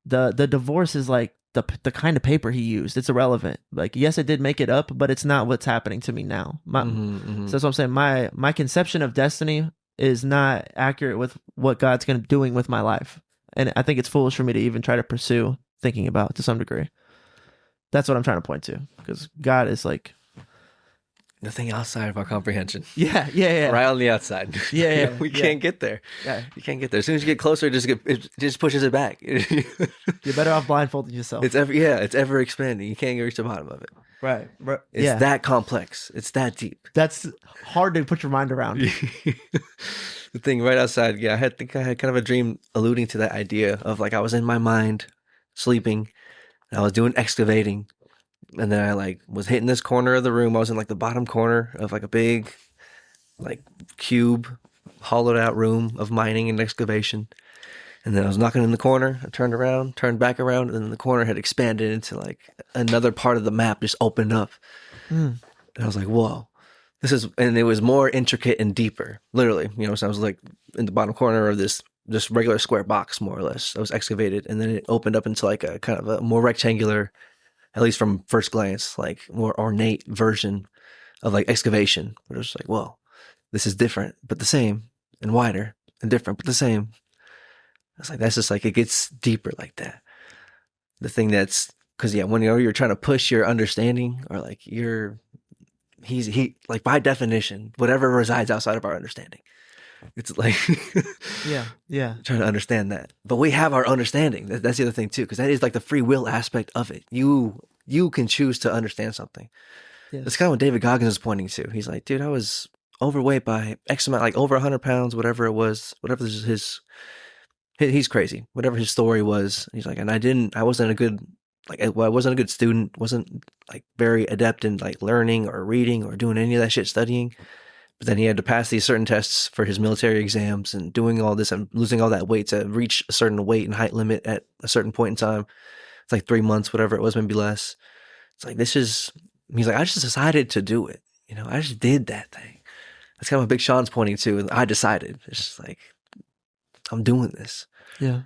The divorce is like the kind of paper he used. It's irrelevant. Like, yes, it did make it up, but it's not what's happening to me now. So that's what I'm saying. My conception of destiny is not accurate with what God's going to doing with my life. And I think it's foolish for me to even try to pursue thinking about to some degree. That's what I'm trying to point to, because God is like nothing outside of our comprehension. Yeah. Right on the outside. Yeah. We can't get there. Yeah. You can't get there. As soon as you get closer, it just pushes it back. You're better off blindfolding yourself. It's ever expanding. You can't reach the bottom of it. Right. It's that complex. It's that deep. That's hard to put your mind around. The thing right outside. Yeah, I think I had kind of a dream alluding to that idea of like I was in my mind, sleeping, and I was doing excavating, and then I like was hitting this corner of the room. I was in like the bottom corner of like a big, like cube, hollowed out room of mining and excavation. And then I was knocking in the corner. I turned around, turned back around, and then the corner had expanded into like another part of the map just opened up. And I was like, whoa, and it was more intricate and deeper, literally. So I was like in the bottom corner of this just regular square box, more or less. I was excavated, and then it opened up into like a kind of a more rectangular, at least from first glance, like more ornate version of like excavation. But it was like, whoa, this is different, but the same, and wider, and different, but the same. I was like, that's just like, it gets deeper like that. The thing that's, because when you're trying to push your understanding, or like he like by definition, whatever resides outside of our understanding, it's like yeah trying to understand that. But we have our understanding. That's the other thing too, because that is like the free will aspect of it. You can choose to understand something. Yes. That's kind of what David Goggins is pointing to. He's like, dude, I was overweight by X amount, like over 100 pounds, whatever it was, whatever he's crazy, whatever his story was. He's like, and I wasn't a good student, wasn't like very adept in like learning or reading or doing any of that shit, studying. But then he had to pass these certain tests for his military exams and doing all this and losing all that weight to reach a certain weight and height limit at a certain point in time. It's like 3 months, whatever it was, maybe less. It's like, he's like, I just decided to do it. I just did that thing. That's kind of what Big Sean's pointing to. I decided. It's just like, I'm doing this. Yeah.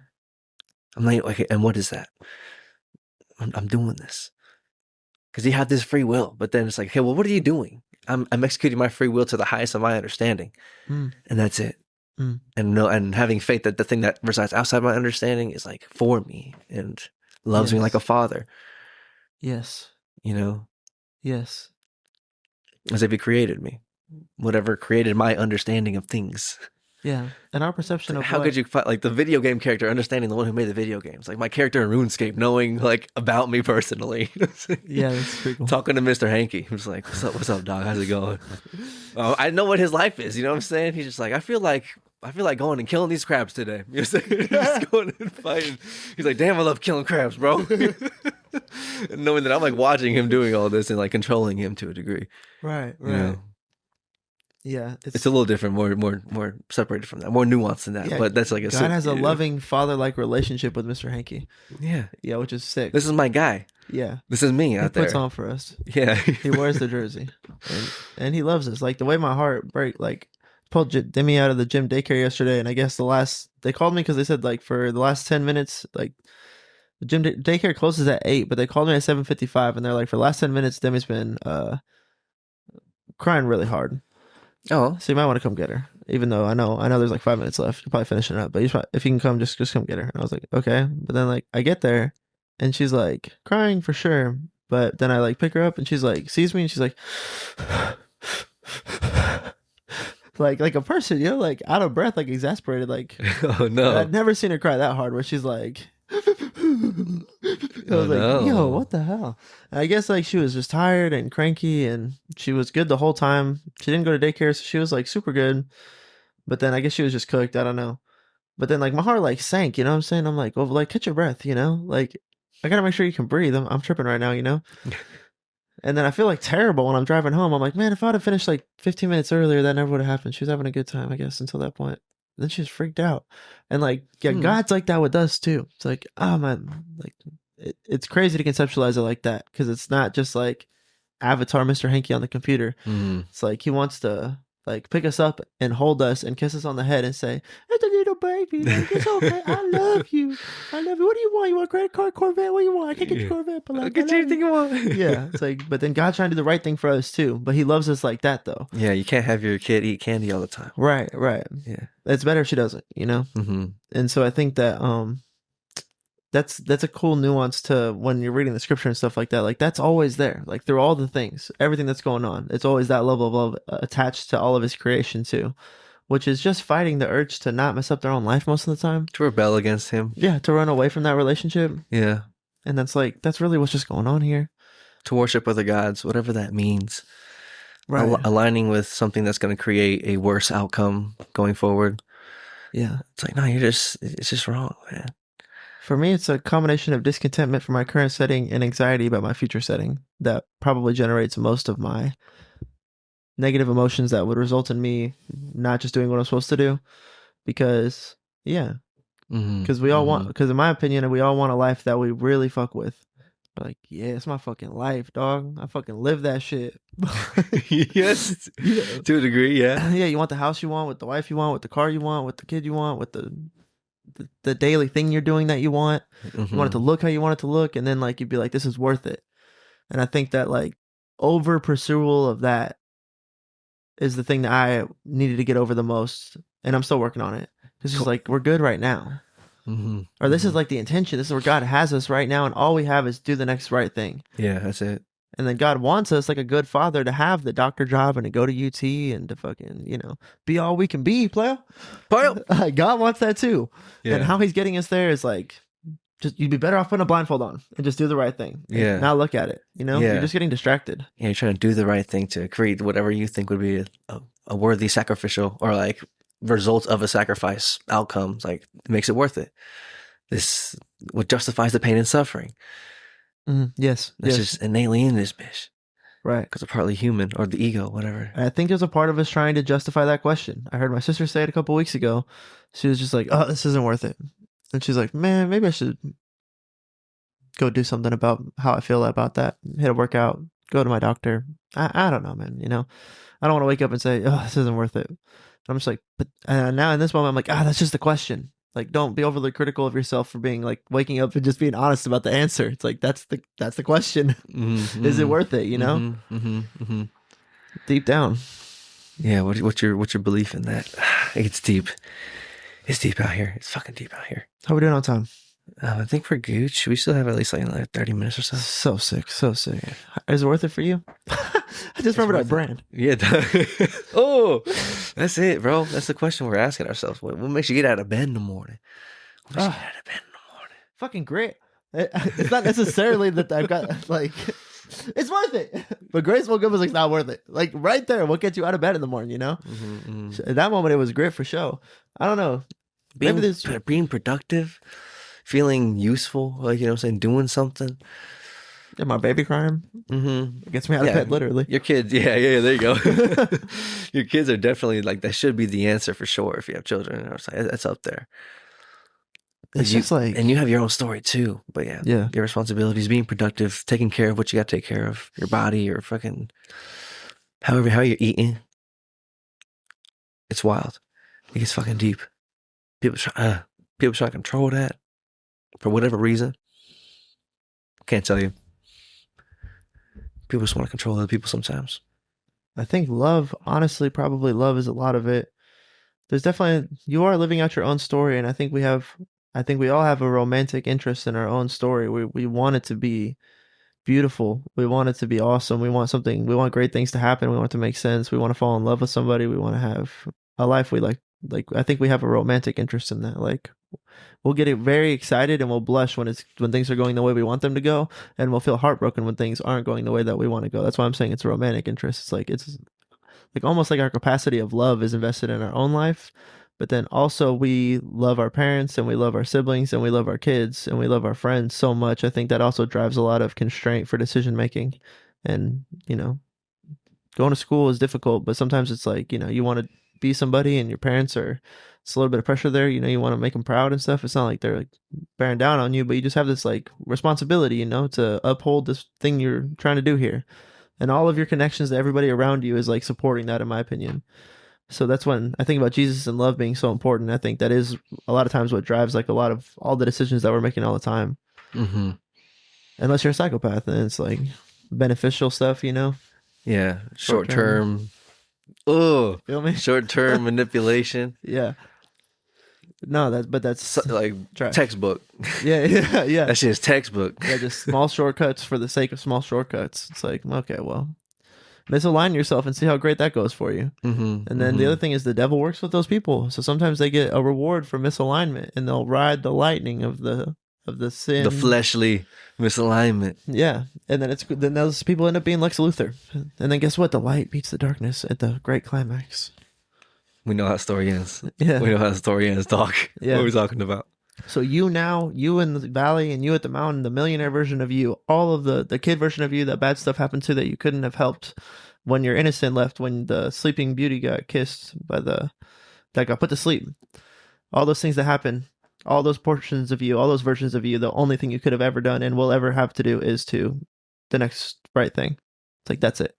I'm like, okay, and what is that? I'm doing this. Because you have this free will, but then it's like, okay, well, what are you doing? I'm executing my free will to the highest of my understanding. And that's it. And having faith that the thing that resides outside my understanding is like for me and loves me like a father. Yes. Yes. As if he created me. Whatever created my understanding of things. Yeah, and our perception of how could you find like the video game character understanding the one who made the video games, like my character in RuneScape knowing like about me personally. Yeah, that's pretty cool. Talking to Mr. Hanky, he was like, what's up dog, how's it going? I know what his life is, you know what I'm saying? He's just like, I feel like I feel like going and killing these crabs today. Just going and fighting. He's like, damn, I love killing crabs, bro. Knowing that I'm like watching him doing all this and like controlling him to a degree. Right. You know? Yeah, it's a little different, more separated from that, more nuanced than that. Yeah, but that's like God has a loving father-like relationship with Mr. Hanky. Yeah, which is sick. This is my guy. Yeah, this is me out there. He puts on for us. Yeah, he wears the jersey, and he loves us. Like the way my heart break. Like pulled Demi out of the gym daycare yesterday, and I guess they called me because they said like for the last 10 minutes, like the gym daycare closes at 8, but they called me at 7:55, and they're like for the last 10 minutes, Demi's been crying really hard. Oh, so you might want to come get her. Even though I know there's like 5 minutes left, you're probably finishing up. But if you can come, just come get her. And I was like, okay. But then like I get there, and she's like crying for sure. But then I like pick her up, and she's like sees me, and she's like, like a person, you know, like out of breath, like exasperated, like. Oh no! I'd never seen her cry that hard. Where she's like. I was like, no. yo, what the hell? And I guess like she was just tired and cranky, and she was good the whole time. She didn't go to daycare, so she was like super good. But then I guess she was just cooked. I don't know. But then like my heart like sank. You know what I'm saying? I'm like, well, like catch your breath. You know, like I gotta make sure you can breathe. I'm tripping right now. You know. And then I feel like terrible when I'm driving home. I'm like, man, if I'd have finished like 15 minutes earlier, that never would have happened. She was having a good time, I guess, until that point. Then she was freaked out. And like, yeah, God's like that with us too. It's like, oh man, like it's crazy to conceptualize it like that, because it's not just like Avatar Mr. Hanky on the computer. It's like he wants to like pick us up and hold us and kiss us on the head and say, it's a little baby, like, it's okay, I love you. What do you want? You want a credit card, Corvette? What do you want? I can't get you a Corvette, but like, I'll get you anything you want. Yeah, it's like, but then God's trying to do the right thing for us too. But he loves us like that though. Yeah, you can't have your kid eat candy all the time. Right. Yeah, it's better if she doesn't, you know. And so I think that that's a cool nuance to when you're reading the scripture and stuff like that. Like that's always there, like through all the things, everything that's going on. It's always that level of love attached to all of his creation too, which is just fighting the urge to not mess up their own life most of the time, to rebel against him. Yeah, to run away from that relationship. Yeah, and that's really what's just going on here. To worship other gods, whatever that means. Right, aligning with something that's going to create a worse outcome going forward. Yeah, it's like no, it's just wrong, man. For me, it's a combination of discontentment for my current setting and anxiety about my future setting that probably generates most of my negative emotions that would result in me not just doing what I'm supposed to do. Because, because we all want, because in my opinion, we all want a life that we really fuck with. Like, yeah, it's my fucking life, dog. I fucking live that shit. Yes, to a degree, yeah. Yeah, you want the house you want, with the wife you want, with the car you want, with the kid you want, with the daily thing you're doing that you want. You want it to look how you want it to look, and then like you'd be like, this is worth it. And I think that like over pursual of that is the thing that I needed to get over the most, and I'm still working on it. It's just like we're good right now, or this is like the intention. This is where God has us right now, and all we have is do the next right thing. Yeah, that's it. And then God wants us, like a good father, to have the doctor job and to go to UT and to fucking, you know, be all we can be, player. God wants that too. Yeah. And how he's getting us there is like, just you'd be better off putting a blindfold on and just do the right thing. Yeah. Not look at it. You know, you're just getting distracted. Yeah, you're trying to do the right thing to create whatever you think would be a worthy sacrificial or like result of a sacrifice outcomes. Like it makes it worth it. This what justifies the pain and suffering. Yes. That's just innately in this bitch. Right. Because we're partly human, or the ego, whatever. I think there's a part of us trying to justify that question. I heard my sister say it a couple weeks ago. She was just like, oh, this isn't worth it. And she's like, man, maybe I should go do something about how I feel about that. Hit a workout, go to my doctor. I don't know, man. You know, I don't want to wake up and say, oh, this isn't worth it. I'm just like, but now in this moment, I'm like, that's just the question. Like, don't be overly critical of yourself for being like waking up and just being honest about the answer. It's like, that's the question. Is it worth it? You know, deep down. Yeah. What's your belief in that? It's deep. It's deep out here. It's fucking deep out here. How we doing on time? I think we're good. Should we still have at least like 30 minutes or so? So sick. Is it worth it for you? I just remembered our brand. Yeah. Oh, that's it, bro. That's the question we're asking ourselves. What makes you get out of bed in the morning? What makes you get out of bed in the morning? Fucking great. It's not necessarily that I've got like It's worth it. But graceful good was like, not worth it. Like right there, what gets you out of bed in the morning, you know? At that moment, it was grit for show. I don't know. Maybe Being productive, feeling useful, like, you know what I'm saying, doing something. Yeah, my baby crying. It gets me out of bed, literally. Your kids, yeah, there you go. Your kids are definitely like, that should be the answer for sure if you have children. That's up there. It's just like, and you have your own story too. But yeah, your responsibilities, being productive, taking care of what you got to take care of, your body, your fucking, how you're eating. It's wild. It gets fucking deep. People try to control that for whatever reason. Can't tell you. People just want to control other people sometimes. I think love, honestly, probably love is a lot of it. There's definitely, you are living out your own story, and I think we all have a romantic interest in our own story. We want it to be beautiful. We want it to be awesome. We want great things to happen. We want it to make sense. We want to fall in love with somebody. We want to have a life we like. Like, I think we have a romantic interest in that. Like, we'll get very excited and we'll blush when things are going the way we want them to go, and we'll feel heartbroken when things aren't going the way that we want to go. That's why I'm saying it's a romantic interest. It's like almost like our capacity of love is invested in our own life, but then also we love our parents and we love our siblings and we love our kids and we love our friends so much. I think that also drives a lot of constraint for decision making. And, you know, going to school is difficult, but sometimes it's like, you know, you want to be somebody and your parents are, it's a little bit of pressure there, you know, you want to make them proud and stuff. It's not like they're like bearing down on you, but you just have this like responsibility, you know, to uphold this thing you're trying to do here. And all of your connections to everybody around you is like supporting that, in my opinion. So that's when I think about Jesus and love being so important. I think that is a lot of times what drives like a lot of all the decisions that we're making all the time. Unless you're a psychopath, and it's like beneficial stuff, you know? Yeah, short term. Oh, feel me? Short term manipulation. Yeah. No, that's like trash. Textbook. Yeah. That shit is textbook. Yeah, just small shortcuts for the sake of small shortcuts. It's like, okay, well, misalign yourself and see how great that goes for you. And then the other thing is the devil works with those people. So sometimes they get a reward for misalignment, and they'll ride the lightning of the sin, the fleshly misalignment. Yeah, and then those people end up being Lex Luthor, and then guess what? The light beats the darkness at the great climax. We know how the story ends. Yeah, we know how the story ends. Doc. Yeah, what are we talking about? So you in the valley and you at the mountain, the millionaire version of you, all of the kid version of you that bad stuff happened to that you couldn't have helped when you're innocent left, when the sleeping beauty got kissed by that got put to sleep. All those things that happen, all those portions of you, all those versions of you, the only thing you could have ever done and will ever have to do is to the next right thing. It's like, that's it.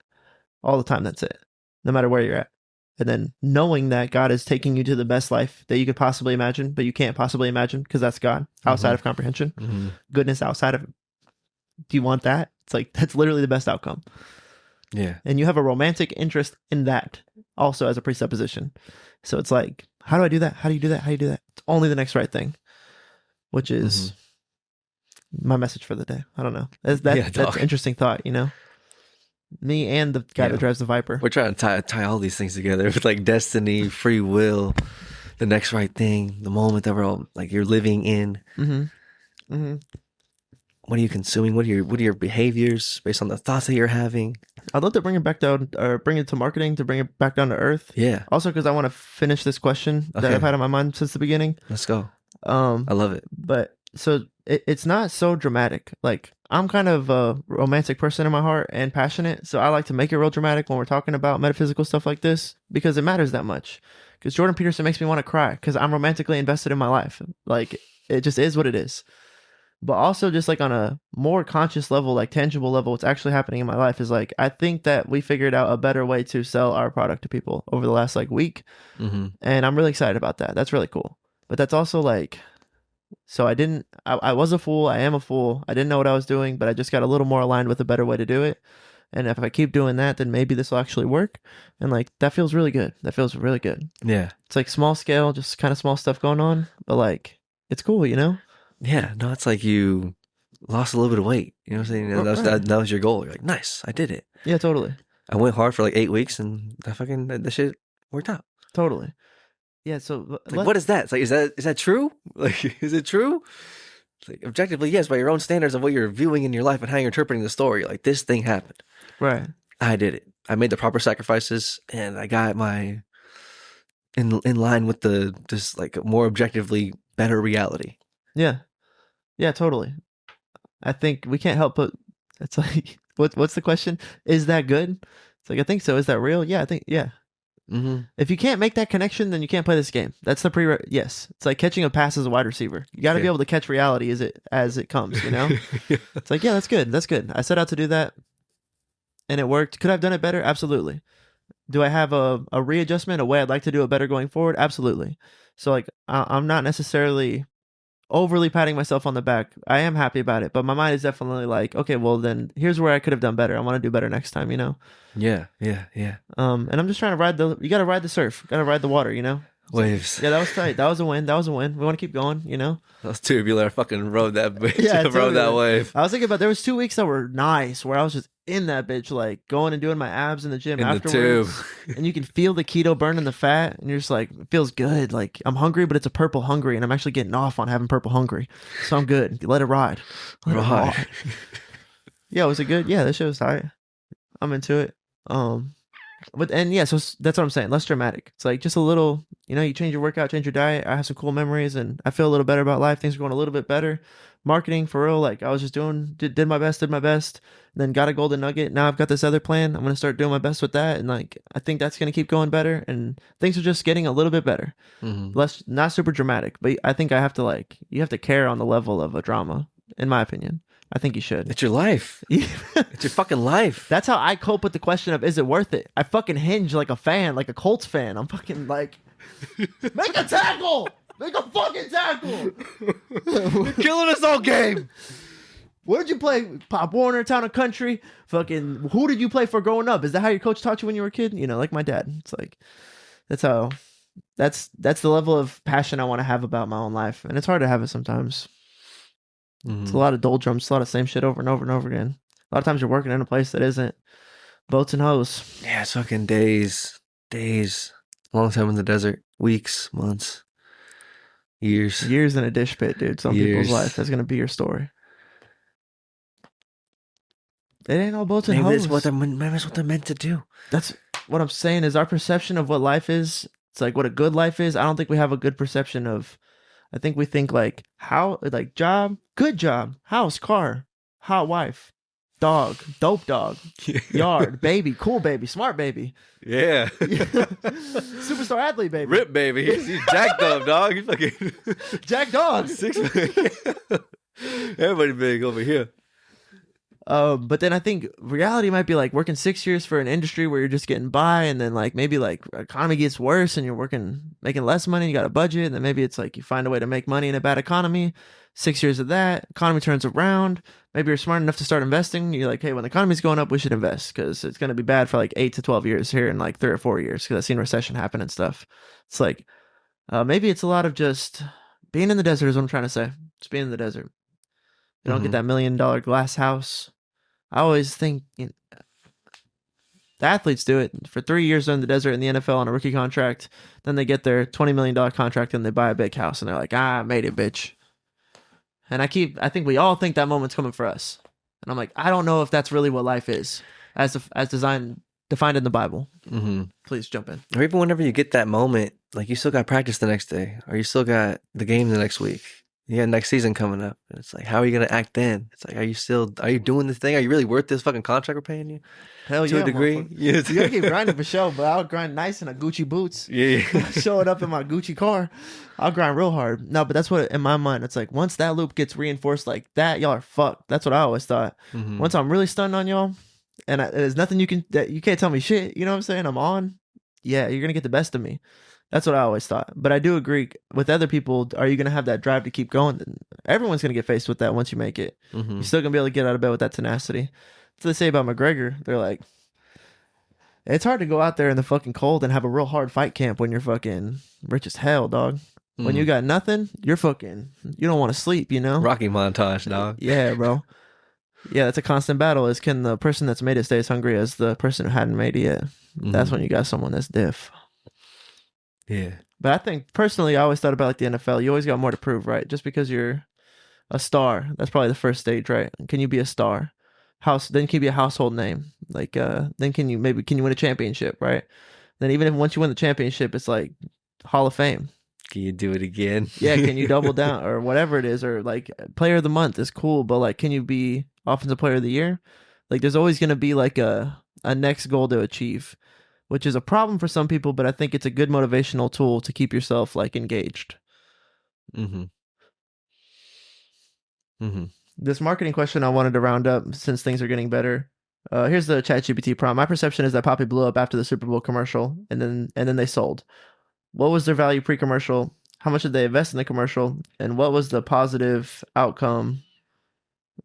All the time, that's it. No matter where you're at. And then knowing that God is taking you to the best life that you could possibly imagine, but you can't possibly imagine because that's God, outside of comprehension, goodness outside of it. Do you want that? It's like, that's literally the best outcome. Yeah. And you have a romantic interest in that also as a presupposition. So it's like, how do I do that? How do you do that? How do you do that? It's only the next right thing, which is my message for the day. I don't know. That's an interesting thought, you know? Me and the guy that drives the Viper. We're trying to tie all these things together with like destiny, free will, the next right thing, the moment that we're all like you're living in. What are you consuming? What are your behaviors based on the thoughts that you're having? I'd love to bring it back down, or bring it to marketing, to bring it back down to earth. Yeah. Also, because I want to finish this question that I've had in my mind since the beginning. Let's go. I love it. But so it's not so dramatic. Like, I'm kind of a romantic person in my heart and passionate, so I like to make it real dramatic when we're talking about metaphysical stuff like this because it matters that much. Because Jordan Peterson makes me want to cry because I'm romantically invested in my life. Like, it just is what it is. But also, just like on a more conscious level, like tangible level, what's actually happening in my life is like, I think that we figured out a better way to sell our product to people over the last like week. And I'm really excited about that. That's really cool. But that's also like, so I was a fool. I am a fool. I didn't know what I was doing, but I just got a little more aligned with a better way to do it. And if I keep doing that, then maybe this will actually work. And like, that feels really good. That feels really good. Yeah. It's like small scale, just kind of small stuff going on, but like, it's cool, you know? Yeah. No, it's like you lost a little bit of weight. You know what I'm saying? That was your goal. You're like, nice, I did it. Yeah, totally. I went hard for like 8 weeks and that shit worked out. Totally. Yeah, so like, what is that? It's like, is that true? Like, is it true? Like, objectively, yes, by your own standards of what you're viewing in your life and how you're interpreting the story. Like, this thing happened. Right. I did it. I made the proper sacrifices, and I got my in line with the just like more objectively better reality. Yeah. Yeah, totally. I think we can't help but it's like what's the question? Is that good? It's like I think so. Is that real? Yeah, I think yeah. Mm-hmm. If you can't make that connection, then you can't play this game. That's the yes. It's like catching a pass as a wide receiver. You got to be able to catch reality as it comes, you know? Yeah. It's like, yeah, that's good. That's good. I set out to do that and it worked. Could I have done it better? Absolutely. Do I have a readjustment, a way I'd like to do it better going forward? Absolutely. So like I'm not necessarily overly patting myself on the back. I am happy about it, but my mind is definitely like, okay, well then here's where I could have done better. I want to do better next time, you know? Yeah. And I'm just trying to you got to ride the surf, got to ride the water, you know? Waves. Yeah, that was tight. That was a win. We want to keep going, you know? That was tubular. I fucking rode that bitch. Yeah, rode that wave. I was thinking about, there was 2 weeks that were nice where I was just in that bitch, like going and doing my abs in the gym in afterwards. The tube. And you can feel the keto burning the fat and you're just like, it feels good. Like I'm hungry, but it's a purple hungry and I'm actually getting off on having purple hungry. So I'm good. Let it ride. Yeah, was it good? Yeah, that shit was tight. I'm into it. But yeah, so that's what I'm saying. Less dramatic. It's like just a little, you know, you change your workout, change your diet. I have some cool memories and I feel a little better about life. Things are going a little bit better. Marketing for real. Like I was just did my best, then got a golden nugget. Now I've got this other plan. I'm going to start doing my best with that. And like, I think that's going to keep going better and things are just getting a little bit better. Mm-hmm. Less, not super dramatic, but I think you have to care on the level of a drama, in my opinion. I think you should. It's your life. It's your fucking life. That's how I cope with the question of, is it worth it? I fucking hinge like a fan, like a Colts fan. I'm fucking like, make a tackle! Make a fucking tackle! You're killing us all game. Where did you play? Pop Warner, Town and Country? Fucking, who did you play for growing up? Is that how your coach taught you when you were a kid? You know, like my dad. It's like, that's the level of passion I want to have about my own life. And it's hard to have it sometimes. Mm-hmm. It's a lot of doldrums, a lot of same shit over and over and over again. A lot of times you're working in a place that isn't boats and hoes. Yeah, it's fucking days. Long time in the desert. Weeks, months, years. Years in a dish pit, dude. Some people's life. That's going to be your story. It ain't all boats and hoes. Maybe that's what they're meant to do. That's what I'm saying is our perception of what life is. It's like what a good life is. I don't think we have a good perception of. I think we think like job, good job, house, car, hot wife, dog, dope dog, yard, baby, cool baby, smart baby. Yeah. Superstar athlete baby. Rip baby. He's jacked up, dog. He's fucking Jack dog. Everybody big over here. But then I think reality might be like working 6 years for an industry where you're just getting by, and then like maybe like economy gets worse and you're making less money, you got a budget, and then maybe it's like you find a way to make money in a bad economy. 6 years of that, economy turns around. Maybe you're smart enough to start investing. You're like, hey, when the economy's going up, we should invest because it's going to be bad for like 8 to 12 years here in like 3 or 4 years because I've seen recession happen and stuff. It's like maybe it's a lot of just being in the desert is what I'm trying to say. Just being in the desert. You don't get that $1 million glass house. I always think the athletes do it for 3 years in the desert in the NFL on a rookie contract. Then they get their $20 million contract and they buy a big house and they're like, I made it, bitch. And I think we all think that moment's coming for us. And I'm like, I don't know if that's really what life is as defined in the Bible. Mm-hmm. Please jump in. Or even whenever you get that moment, like you still got practice the next day or you still got the game the next week. Yeah, next season coming up. And it's like, how are you going to act then? It's like, are you doing this thing? Are you really worth this fucking contract we're paying you? Hell yeah. To a degree? Yeah. You gotta keep grinding for sure, but I'll grind nice in a Gucci boots. Yeah. Showing up in my Gucci car. I'll grind real hard. No, but that's what, in my mind, it's like, once that loop gets reinforced like that, y'all are fucked. That's what I always thought. Mm-hmm. Once I'm really stunned on y'all, and there's nothing you can't tell me shit, you know what I'm saying? I'm on. Yeah, you're gonna get the best of me. That's what I always thought. But I do agree with other people. Are you going to have that drive to keep going? Everyone's going to get faced with that once you make it. Mm-hmm. You're still going to be able to get out of bed with that tenacity. That's what they say about McGregor. They're like, it's hard to go out there in the fucking cold and have a real hard fight camp when you're fucking rich as hell, dog. When you got nothing, you don't want to sleep, you know? Rocky montage, dog. Yeah, bro. Yeah, that's a constant battle. Can the person that's made it stay as hungry as the person who hadn't made it yet? Mm-hmm. That's when you got someone that's diff. Yeah. But I think personally, I always thought about like the NFL. You always got more to prove, right? Just because you're A star. That's probably the first stage, right? Can you be a star? Then can you be a household name? Like then can you win a championship, right? Then even if once you win the championship, it's like Hall of Fame. Can you do it again? Yeah, can you double down or whatever it is, or like player of the month is cool, but like can you be offensive player of the year? Like there's always gonna be like a next goal to achieve, which is a problem for some people, but I think it's a good motivational tool to keep yourself like engaged. Mm-hmm. Mm-hmm. This marketing question I wanted to round up since things are getting better. Here's the ChatGPT prompt. My perception is that Poppy blew up after the Super Bowl commercial, and then they sold. What was their value pre-commercial? How much did they invest in the commercial? And what was the positive outcome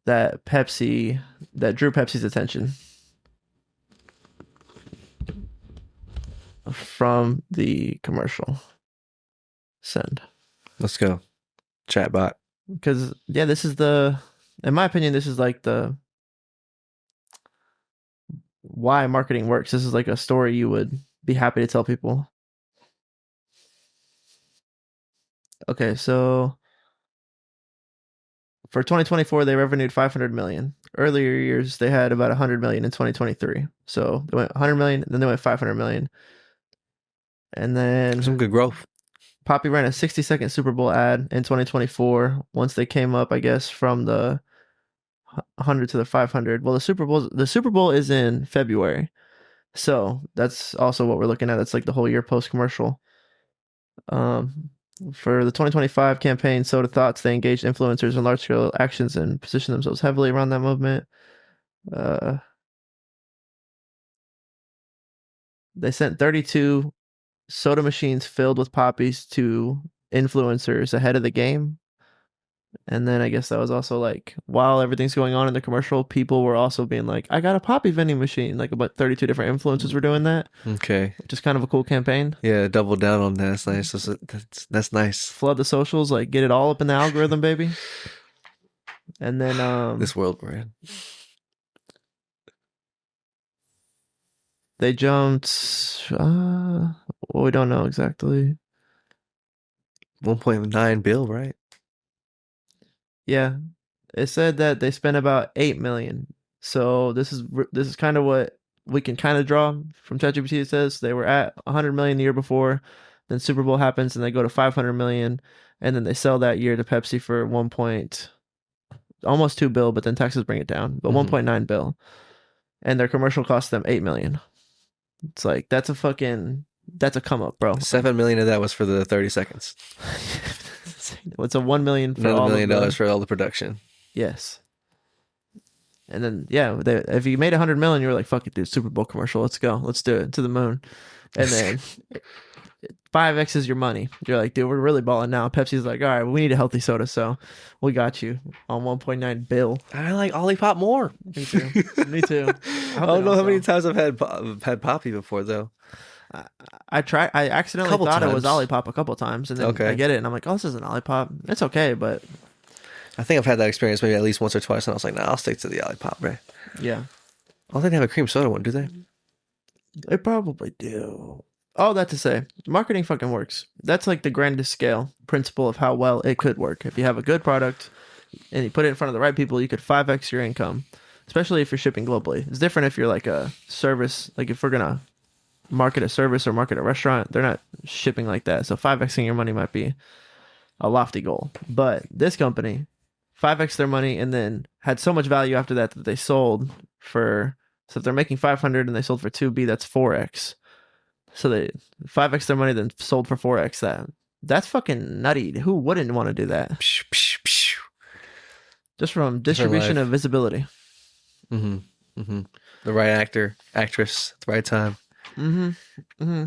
that drew Pepsi's attention from the commercial? Send. Let's go. Chatbot. Because yeah, in my opinion, this is like the why marketing works. This is like a story you would be happy to tell people. Okay, so for 2024, they revenued 500 million. Earlier years, they had about 100 million in 2023. So they went 100 million, then they went 500 million. And then some good growth. Poppy ran a 60-second Super Bowl ad in 2024 once they came up, I guess, from the 100 to the 500. Well, the Super Bowl is in February. So that's also what we're looking at. That's like the whole year post commercial. For the 2025 campaign, Soda Thoughts, they engaged influencers in large scale actions and positioned themselves heavily around that movement. They sent 32 soda machines filled with poppies to influencers ahead of the game. And then I guess that was also like while everything's going on in the commercial, people were also being like, I got a poppy vending machine. Like about 32 different influencers were doing that. Okay. Which is kind of a cool campaign. Yeah, double down on that. That's nice. That's nice. Flood the socials, like get it all up in the algorithm, baby. And then this world we're in. They jumped well, we don't know exactly. 1.9 bill, right? Yeah. It said that they spent about 8 million. So this is kind of what we can kind of draw from ChatGPT. It says they were at 100 million the year before, then Super Bowl happens and they go to 500 million, and then they sell that year to Pepsi for almost 2 bill, but then taxes bring it down, but 1.9 bill. And their commercial cost them 8 million. It's like that's a come up, bro. 7 million of that was for the 30 seconds. It's a 1 million for $1 million for all the production. Yes. And then if you made 100 million, you were like, fuck it, dude, Super Bowl commercial, let's go, let's do it to the moon. And then 5x is your money. You're like, dude, we're really balling now. Pepsi's like, all right, well, we need a healthy soda, so we got you on 1.9 bill. I like Olipop more. Me too. Me too. I don't know how many times I've had Poppy before though. I accidentally thought it was Olipop a couple times, and then I get it, and I'm like, oh, this isn't Olipop. It's okay, but I think I've had that experience maybe at least once or twice, and I was like, nah, I'll stick to the Olipop, right? Yeah. I don't think they have a cream soda one, do they? They probably do. All that to say, marketing fucking works. That's like the grandest scale principle of how well it could work. If you have a good product and you put it in front of the right people, you could 5x your income, especially if you're shipping globally. It's different if you're like a service, like if we're going to market a service or market a restaurant, they're not shipping like that. So 5xing your money might be a lofty goal. But this company, 5x their money and then had so much value after that they sold for, so if they're making 500 and they sold for 2B, that's 4x. So they 5x their money, then sold for 4x that. That's fucking nutty. Who wouldn't want to do that? Just from distribution of visibility. Mm-hmm. Mm-hmm. The right actor, actress, at the right time. Mm-hmm. Mm-hmm.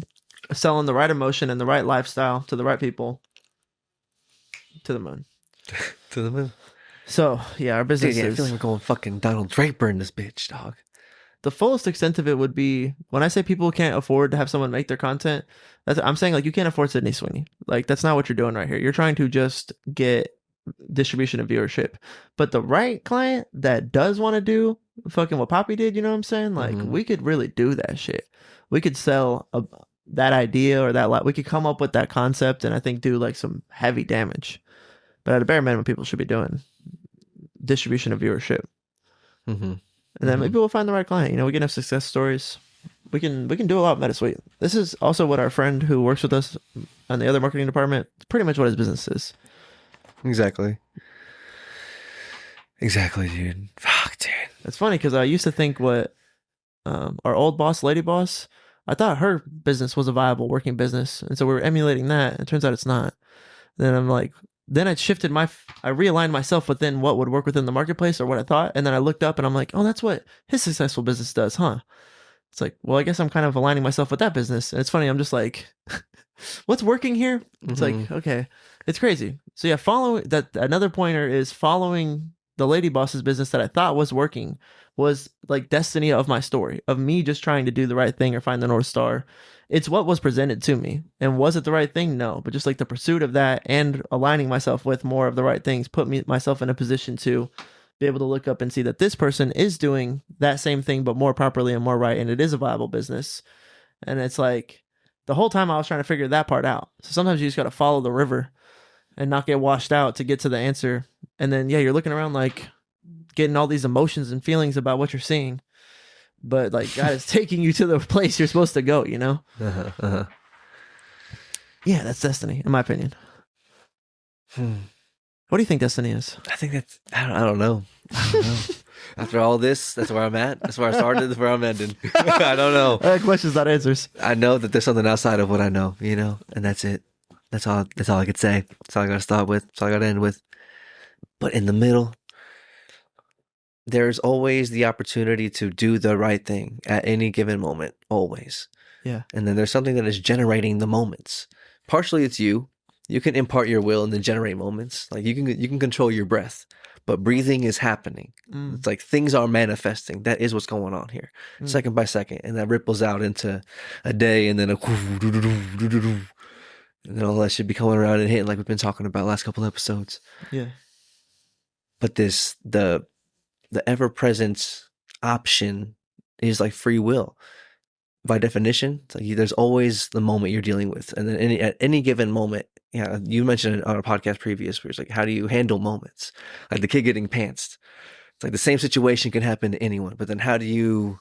Selling the right emotion and the right lifestyle to the right people. To the moon. To the moon. So, yeah, our business I feel like we're going fucking Donald Draper in this bitch, dog. The fullest extent of it would be when I say people can't afford to have someone make their content. I'm saying like you can't afford Sydney Sweeney. Like that's not what you're doing right here. You're trying to just get distribution and viewership. But the right client that does want to do fucking what Poppy did, you know what I'm saying? Like we could really do that shit. We could sell that idea or that. We could come up with that concept and I think do like some heavy damage. But at a bare minimum, people should be doing distribution of viewership. And then maybe we'll find the right client. You know, we can have success stories. We can do a lot with MetaSuite. This is also what our friend who works with us on the other marketing department, pretty much what his business is. Exactly, dude. Fuck, dude. It's funny because I used to think what our old boss, lady boss, I thought her business was a viable working business, and so we were emulating that. It turns out it's not. Then I'm like, then I realigned myself within what would work within the marketplace or what I thought, and then I looked up and I'm like, oh, that's what his successful business does, huh? It's like, well, I guess I'm kind of aligning myself with that business. And it's funny, I'm just like, what's working here? It's like, okay, it's crazy. So yeah, another pointer is following the lady boss's business that I thought was working was like destiny of my story, of me just trying to do the right thing or find the North Star. It's what was presented to me. And was it the right thing? No. But just like the pursuit of that and aligning myself with more of the right things put myself in a position to be able to look up and see that this person is doing that same thing, but more properly and more right. And it is a viable business. And it's like the whole time I was trying to figure that part out. So sometimes you just got to follow the river and not get washed out to get to the answer. And then, yeah, you're looking around like getting all these emotions and feelings about what you're seeing. But like God is taking you to the place you're supposed to go, you know? Yeah, that's destiny, in my opinion. What do you think destiny is? I think that's, I don't know. After all this, that's where I'm at. That's where I started. That's where I'm ending. I don't know. Questions, not answers. I know that there's something outside of what I know, you know, and that's it. That's all I could say. That's all I got to start with. That's all I got to end with. But in the middle, there's always the opportunity to do the right thing at any given moment, always. Yeah. And then there's something that is generating the moments. Partially it's you. You can impart your will and then generate moments. Like you can control your breath, but breathing is happening. It's like things are manifesting. That is what's going on here, second by second, and that ripples out into a day, and then and then all that should be coming around and hitting, like we've been talking about last couple episodes. Yeah. But the ever present option is like free will. By definition, it's like there's always the moment you're dealing with, and then at any given moment. Yeah, you mentioned it on a podcast previous where it's like, how do you handle moments? Like the kid getting pantsed. It's like the same situation can happen to anyone, but then how do you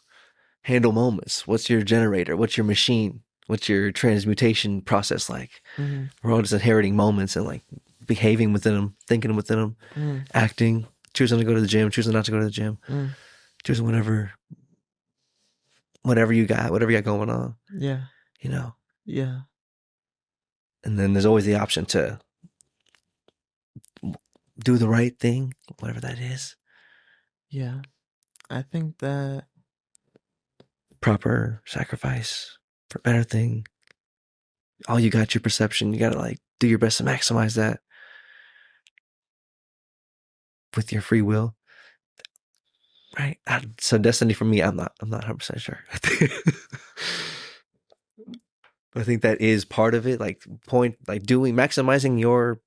handle moments? What's your generator? What's your machine? What's your transmutation process like? We're all just inheriting moments and like behaving within them, thinking within them, acting, choosing to go to the gym, choosing not to go to the gym, choosing whatever you got going on. Yeah. You know? Yeah. And then there's always the option to do the right thing, whatever that is. Yeah. I think that proper sacrifice for better thing. All you got, your perception. You got to like do your best to maximize that with your free will. Right. So destiny for me, I'm not 100% sure. But I think that is part of it. Like maximizing your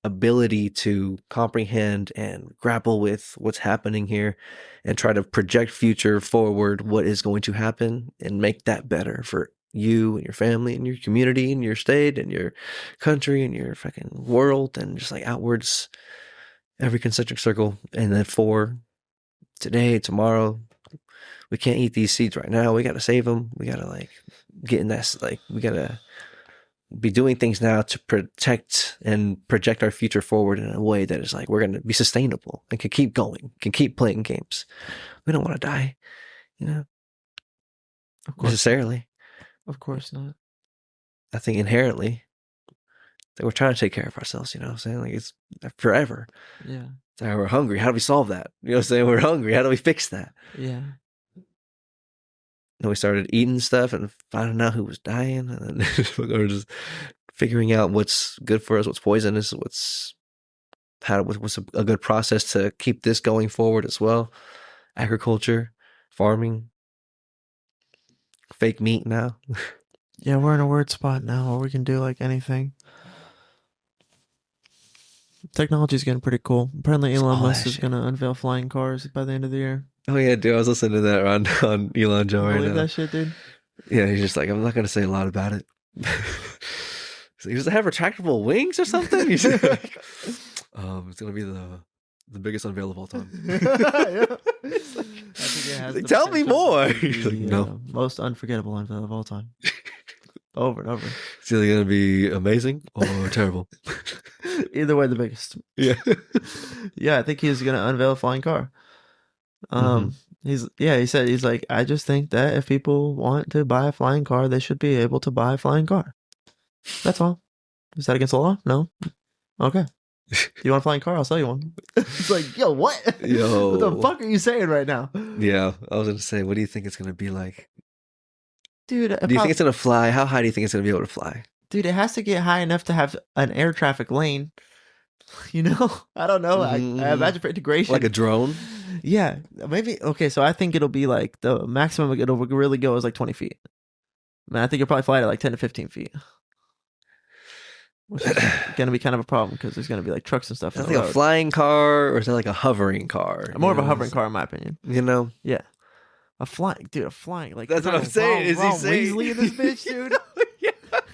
ability to comprehend and grapple with what's happening here and try to project future forward what is going to happen and make that better for you and your family and your community and your state and your country and your fucking world and just like outwards, every concentric circle. And then for today, tomorrow, we can't eat these seeds right now. We got to save them. We got to like get in that, like we got to be doing things now to protect and project our future forward in a way that is like, we're going to be sustainable and can keep going, can keep playing games. We don't want to die, you know, of course. Necessarily. Of course not. I think inherently that we're trying to take care of ourselves, you know what I'm saying? Like it's forever. Yeah. So we're hungry. How do we solve that? You know what I'm saying? We're hungry. How do we fix that? Yeah. Then we started eating stuff and finding out who was dying, and then we're just figuring out what's good for us, what's poisonous, what's a good process to keep this going forward as well. Agriculture, farming, fake meat now. Yeah, we're in a weird spot now where we can do like anything. Technology's getting pretty cool. Apparently Elon Musk is going to unveil flying cars by the end of the year. Oh yeah, dude, I was listening to that on Elon Joe right now. Believe that shit, dude? Yeah, he's just like, I'm not going to say a lot about it. So he does it have retractable wings or something? He's like, it's going to be the the biggest unveil of all time. Yeah. I think it has Tell me more. No, most unforgettable unveil of all time. Over and over. It's either gonna be amazing or terrible. Either way, the biggest. Yeah. Yeah, I think he's gonna unveil a flying car. He said, he's like, I just think that if people want to buy a flying car, they should be able to buy a flying car. That's all. Is that against the law? No. Okay. You want a flying car? I'll sell you one. It's like, yo, what? Yo. What the fuck are you saying right now? Yeah, I was gonna say, what do you think it's gonna be like? Dude, Do you think it's gonna fly? How high do you think it's gonna be able to fly? Dude, it has to get high enough to have an air traffic lane. You know? I don't know. I imagine for integration. Like a drone? Yeah, maybe. Okay, so I think it'll be like the maximum it'll really go is like 20 feet. Man, I think you'll probably fly at like 10 to 15 feet. Which is going to be kind of a problem because there's going to be like trucks and stuff. Is that like a flying car or is that like a hovering car? More of a hovering car, in my opinion. You know? Yeah. A flying. Like. That's what I'm saying. Is he saying? Weasley in this bitch, dude?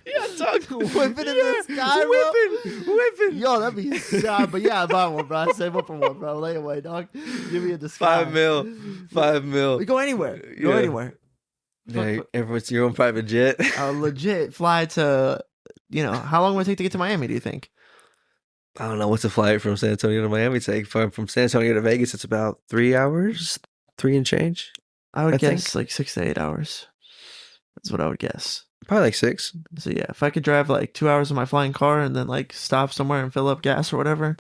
Yeah, talking. Whipping in the sky, bro. Whipping. Yo, that'd be sad. But yeah, I buy one, bro. I save up for one, bro. Lay away, dog. Give me a discount. $5 million. We go anywhere. Go anywhere. Yeah, everyone's your own private jet. I'll legit fly to, how long would it take to get to Miami, do you think? I don't know. What's the flight from San Antonio to Miami take? From San Antonio to Vegas, it's about 3 hours, 3 and change. I would guess like 6 to 8 hours. That's what I would guess. Probably like 6. So yeah, if I could drive like 2 hours in my flying car and then like stop somewhere and fill up gas or whatever.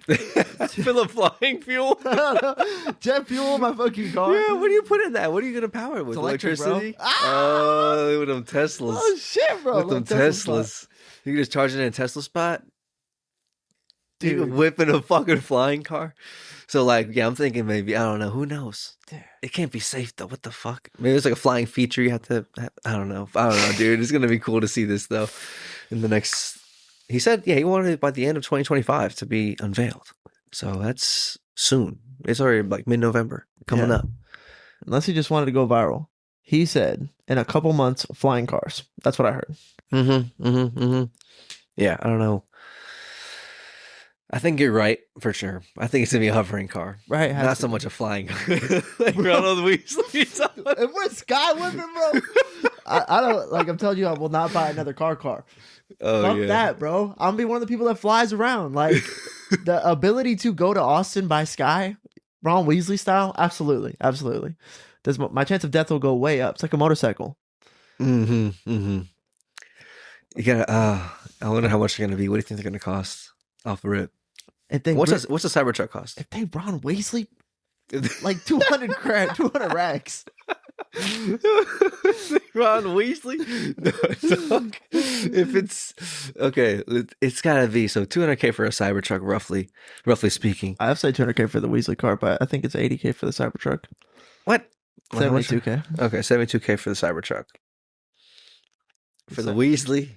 Fill up flying fuel? Jet fuel in my fucking car. Yeah, what do you put in that? What are you going to power it with? Electricity? Bro. Oh, with them Teslas. Oh shit, bro. With them Teslas. You can just charge it in a Tesla spot? Dude. You can whip in a fucking flying car? So, like, yeah, I'm thinking maybe, I don't know, who knows? It can't be safe, though. What the fuck? Maybe it's like a flying feature you have to, I don't know, dude. It's going to be cool to see this, though, in the next, he said, yeah, he wanted it by the end of 2025 to be unveiled. So that's soon. It's already like mid-November coming up. Unless he just wanted to go viral. He said, in a couple months, flying cars. That's what I heard. Yeah, I don't know. I think you're right, for sure. I think it's going to be a hovering car. Right. Not so much a flying car. Like Ronald Weasley. If we're sky whipping, bro, I don't, like I'm telling you, I will not buy another car. Oh, Fuck that, bro. I'm going to be one of the people that flies around. Like, the ability to go to Austin by sky, Ron Weasley style, absolutely. My chance of death will go way up. It's like a motorcycle. You gotta, I wonder how much they're going to be. What do you think they're going to cost off the rip? What's a Cybertruck cost? If they Ron Weasley, like 200 racks. Ron Weasley? No, if it's okay, it's gotta be so $200K for a Cybertruck, roughly speaking. I'd say $200K for the Weasley car, but I think it's $80K for the Cybertruck. What? $72K. Okay, $72K for the Cybertruck. For the Weasley,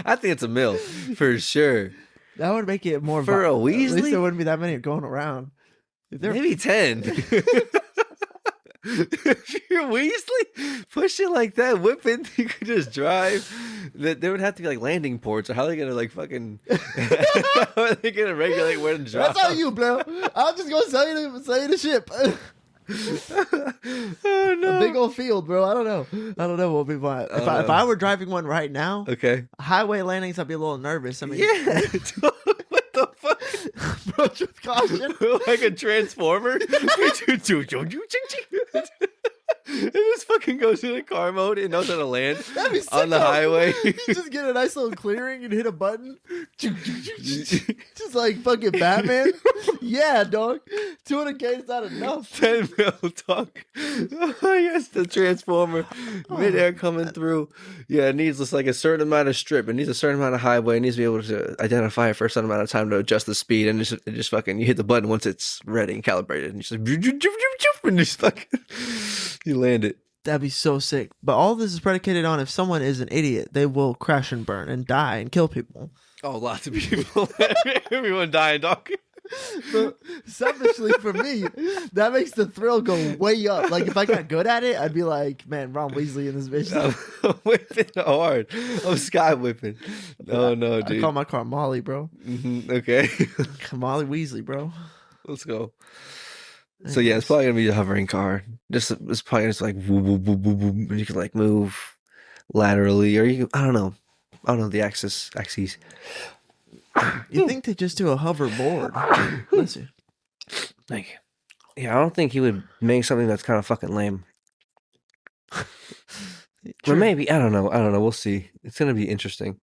I think it's $1 million for sure. That would make it more for a Weasley. At least there wouldn't be that many going around. Maybe 10. If you're Weasley, push it like that, whip it, you could just drive. There would have to be like landing ports, or how are they gonna like fucking? How are they gonna regulate where to drive? That's all you, bro. I'm just gonna sell you the ship. Oh no! A big old field, bro. I don't know what we want. If I were driving one right now, okay, highway landings, I'd be a little nervous. I mean, yeah. What the fuck, bro? Just caution, like a transformer. It just fucking goes into car mode. It knows how to land on the highway. You just get a nice little clearing and hit a button. Just like fucking Batman. Yeah, dog. 200K is not enough. 10 mil, dog. Oh, yes, the transformer. Midair coming through. Yeah, it needs just like a certain amount of strip. It needs a certain amount of highway. It needs to be able to identify it for a certain amount of time to adjust the speed. And it just fucking, you hit the button once it's ready and calibrated. And you just fucking, you land it. That'd be so sick. But all this is predicated on if someone is an idiot, they will crash and burn and die and kill people. Oh, lots of people. Everyone dying, dog. But selfishly for me, that makes the thrill go way up. Like if I got good at it, I'd be like, man, Ron Weasley in this bitch. I'm whipping hard. I'm sky whipping. Oh no, I call dude. my car Molly, bro. Okay. Molly Weasley, bro. Let's go. So yeah, it's probably gonna be a hovering car. It's probably just like woo, woo, woo, woo, woo, and you can like move laterally, or you can, I don't know the axes. You think they just do a hoverboard? Let's see. Like, yeah, I don't think he would make something that's kind of fucking lame. Or maybe I don't know. We'll see. It's gonna be interesting.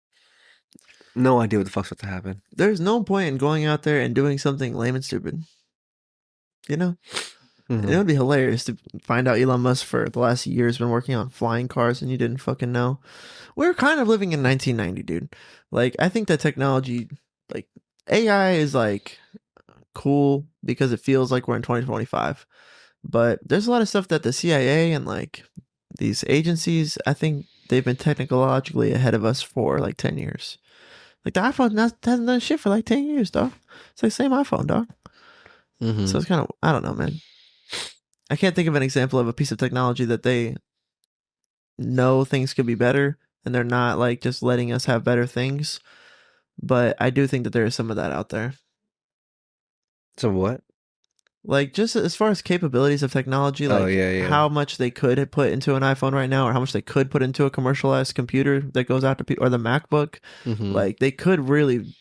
No idea what the fuck's about to happen. There's no point in going out there and doing something lame and stupid. You know? Mm-hmm. It would be hilarious to find out Elon Musk for the last year has been working on flying cars and you didn't fucking know. We're kind of living in 1990, dude. Like, I think that technology, like, AI is, like, cool because it feels like we're in 2025. But there's a lot of stuff that the CIA and, like, these agencies, I think they've been technologically ahead of us for, like, 10 years. Like, the iPhone hasn't done shit for, like, 10 years, dog. It's like the same iPhone, dog. Mm-hmm. So it's kind of, I don't know, man. I can't think of an example of a piece of technology that they know things could be better and they're not like just letting us have better things. But I do think that there is some of that out there. So what? Like just as far as capabilities of technology, like how much they could put into an iPhone right now or how much they could put into a commercialized computer that goes out to people or the MacBook. Mm-hmm. Like they could really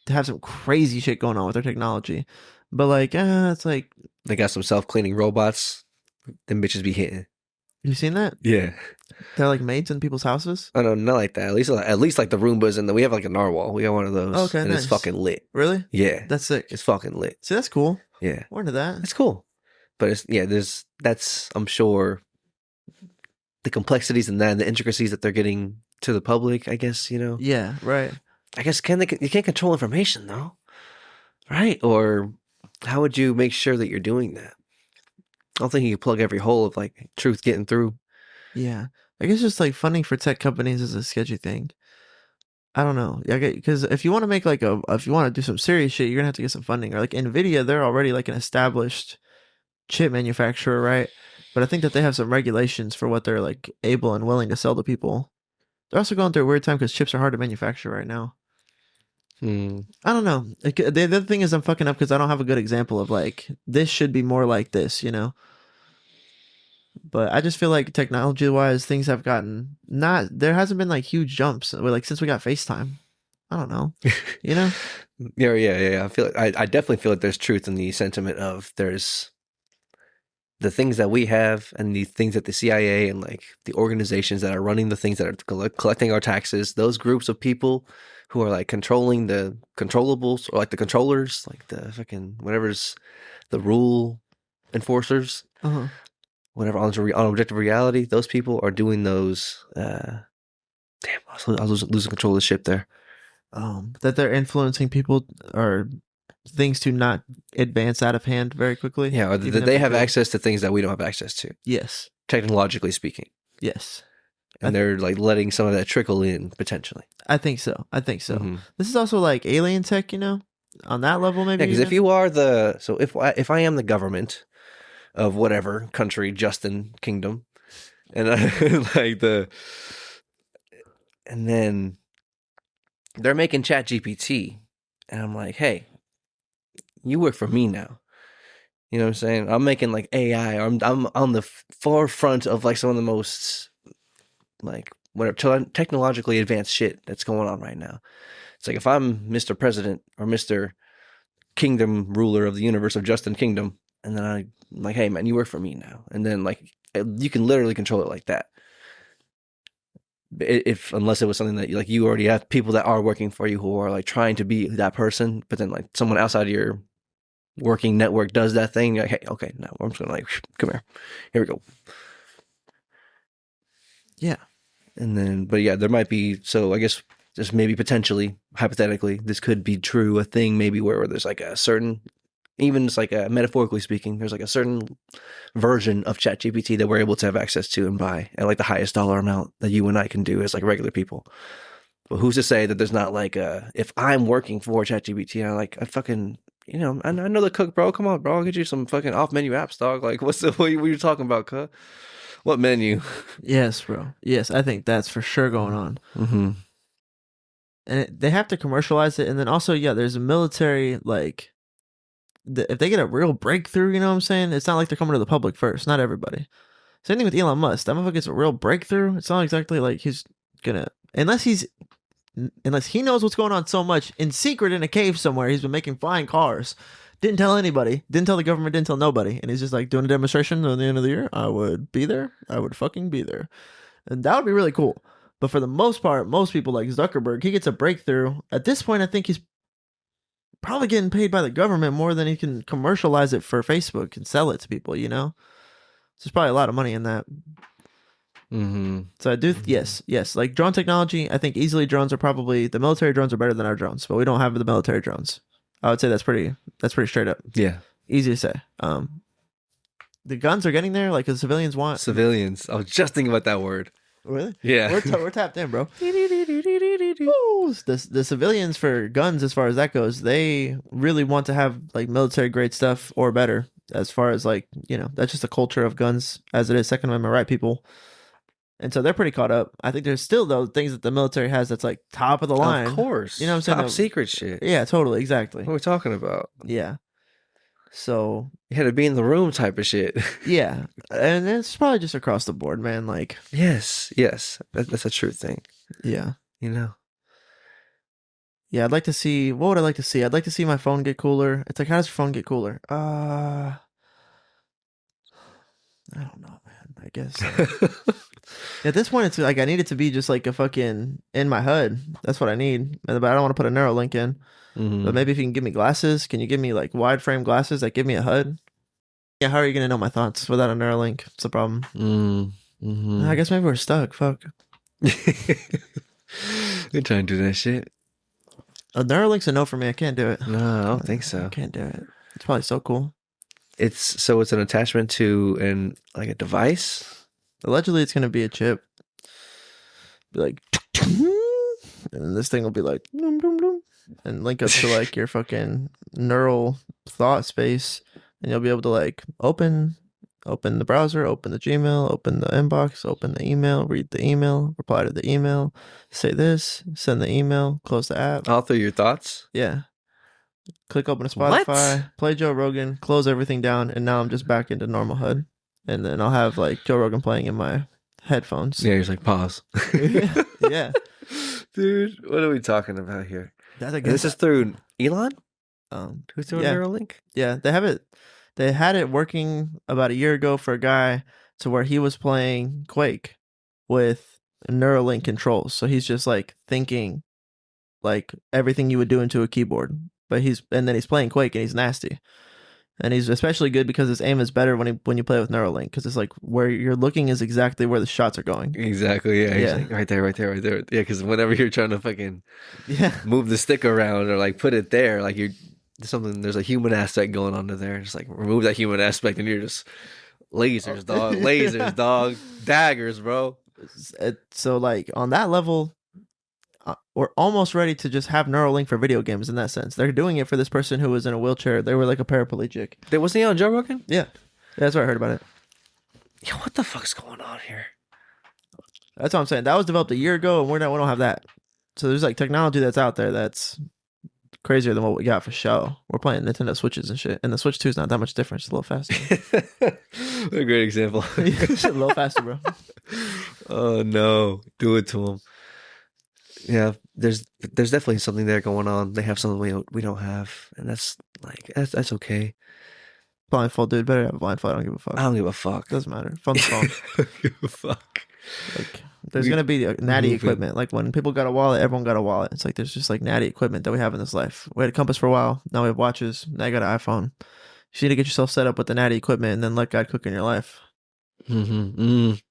have some crazy shit going on with their technology. But like, it's like they got some self-cleaning robots. Them bitches be hitting. You seen that? Yeah. They're like maids in people's houses? Oh no, not like that. At least like the Roombas and we have like a narwhal. We got one of those. Okay, and nice. It's fucking lit. Really? Yeah. That's sick. It's fucking lit. See, that's cool. Yeah. We're into that. It's cool. But it's that's I'm sure the complexities and the intricacies that they're getting to the public, I guess, you know. Yeah, right. I guess you can't control information though. Right? Or how would you make sure that you're doing that? I don't think you can plug every hole of like truth getting through. Yeah. I guess just like funding for tech companies is a sketchy thing. I don't know. Yeah, because if you want to make like if you want to do some serious shit, you're gonna have to get some funding. Or like Nvidia, they're already like an established chip manufacturer, right? But I think that they have some regulations for what they're like able and willing to sell to people. They're also going through a weird time because chips are hard to manufacture right now. I don't know. The other thing is I'm fucking up because I don't have a good example of like this should be more like this, you know. But I just feel like technology-wise, things have gotten there hasn't been like huge jumps like since we got FaceTime. I don't know, you know. Yeah. I feel I definitely feel like there's truth in the sentiment of there's the things that we have and the things that the CIA and like the organizations that are running the things that are collecting our taxes, those groups of people who are like controlling the controllables or like the controllers, like the fucking whatever's the rule enforcers, whatever on objective reality, those people are doing those. Damn, I was losing control of the ship there. That they're influencing people or things to not advance out of hand very quickly. Yeah, or that they have access to things that we don't have access to. Yes. Technologically speaking. Yes. And they're like letting some of that trickle in potentially. I think so. Mm-hmm. This is also like alien tech, you know, on that level maybe. Yeah, because if you are if I am the government of whatever country, Justin Kingdom, and and then they're making ChatGPT, and I'm like, hey, you work for me now. You know what I'm saying? I'm making like AI. Or I'm on the forefront of like some of the most like whatever technologically advanced shit that's going on right now. It's like if I'm Mr. President or Mr. Kingdom ruler of the universe of Justin Kingdom, and then I'm like, hey man, you work for me now, and then like you can literally control it like that. Unless it was something that like you already have people that are working for you who are like trying to be that person, but then like someone outside of your working network does that thing. You're like, hey, okay, now I'm just gonna like come here we go. Yeah. And then, but yeah, there might be, so I guess just maybe potentially, hypothetically, this could be true, a thing maybe where there's like a certain, even just like metaphorically speaking, there's like a certain version of ChatGPT that we're able to have access to and buy at like the highest dollar amount that you and I can do as like regular people. But who's to say that there's not like if I'm working for ChatGPT, I fucking you know, I know the cook, bro. Come on, bro. I'll get you some fucking off menu apps, dog. Like, what are you talking about, cuh? What menu? Yes, bro. Yes, I think that's for sure going on. Mm-hmm. And they have to commercialize it. And then also, yeah, there's a military, like, if they get a real breakthrough, you know what I'm saying? It's not like they're coming to the public first. Not everybody. Same thing with Elon Musk. That motherfucker gets a real breakthrough. It's not exactly like he's gonna, unless he knows what's going on so much in secret in a cave somewhere. He's been making flying cars. Didn't tell anybody. Didn't tell the government. Didn't tell nobody. And he's just like doing a demonstration at the end of the year. I would be there. I would fucking be there. And that would be really cool. But for the most part, most people like Zuckerberg, he gets a breakthrough. At this point, I think he's probably getting paid by the government more than he can commercialize it for Facebook and sell it to people, you know? So there's probably a lot of money in that. Mm-hmm. So I do, yes. Like drone technology, I think easily drones are probably, the military drones are better than our drones, but we don't have the military drones. I would say that's pretty straight up. Yeah. Easy to say. The guns are getting there, like the civilians want. Civilians. I was just thinking about that word. Really? Yeah. We're tapped in, bro. The civilians for guns, as far as that goes, they really want to have like military grade stuff or better. As far as like, you know, that's just the culture of guns as it is. Second Amendment right people. And so they're pretty caught up. I think there's still though things that the military has that's like top of the line. Of course. You know what I'm saying? Top secret shit. Yeah, totally. Exactly. What are we talking about? Yeah. So you had to be in the room type of shit. Yeah. And it's probably just across the board, man. Like, yes. That's a true thing. Yeah. You know? Yeah, I'd like to see, what would I like to see? I'd like to see my phone get cooler. It's like, how does your phone get cooler? I don't know, man. I guess. At this point, it's like I need it to be just like a fucking in my HUD. That's what I need. But I don't want to put a Neuralink in. Mm-hmm. But maybe if you can give me glasses, can you give me like wide frame glasses that give me a HUD? Yeah, how are you going to know my thoughts without a Neuralink? It's a problem. Mm-hmm. I guess maybe we're stuck. Fuck. We're trying to do that shit. A Neuralink's a no for me. I can't do it. No, I don't think so. I can't do it. It's probably so cool. It's an attachment to a device. Allegedly, it's gonna be a chip. Be like, and this thing will be like, and link up to like your fucking neural thought space, and you'll be able to like open the browser, open the Gmail, open the inbox, open the email, read the email, reply to the email, say this, send the email, close the app. All through your thoughts? Yeah. Click open to Spotify, play Joe Rogan, close everything down, and now I'm just back into normal HUD. And then I'll have like Joe Rogan playing in my headphones. Yeah, he's like, pause. Yeah. Dude, what are we talking about here? This is through Elon? Who's doing Neuralink? Yeah, they have it. They had it working about a year ago for a guy to where he was playing Quake with Neuralink controls. So he's just like thinking like everything you would do into a keyboard. But then he's playing Quake and he's nasty. And he's especially good because his aim is better when you play with Neuralink, because it's like where you're looking is exactly where the shots are going. Exactly, yeah. He's like, right there. Yeah, because whenever you're trying to fucking move the stick around or like put it there, like there's a human aspect going on there. Just like remove that human aspect and you're just lasers, dog, daggers, bro. So like on that level, we're almost ready to just have Neuralink for video games in that sense. They're doing it for this person who was in a wheelchair. They were like a paraplegic. Wasn't he on Joe Rogan? Yeah. That's where I heard about it. Yeah, what the fuck's going on here? That's what I'm saying. That was developed a year ago, and we don't have that. So there's like technology that's out there that's crazier than what we got for show. We're playing Nintendo Switches and shit, and the Switch 2 is not that much different. It's a little faster. What a great example. It's a little faster, bro. Oh no, do it to him. Yeah, there's definitely something there going on. They have something we don't have, and that's okay. Blindfold, dude. Better have a blindfold. I don't give a fuck. I don't give a fuck. Doesn't matter. Phone's phone. I don't give a fuck. Like, there's gonna be natty equipment. Like when people got a wallet, everyone got a wallet. It's like there's just like natty equipment that we have in this life. We had a compass for a while. Now we have watches. Now you got an iPhone. You need to get yourself set up with the natty equipment and then let God cook in your life. The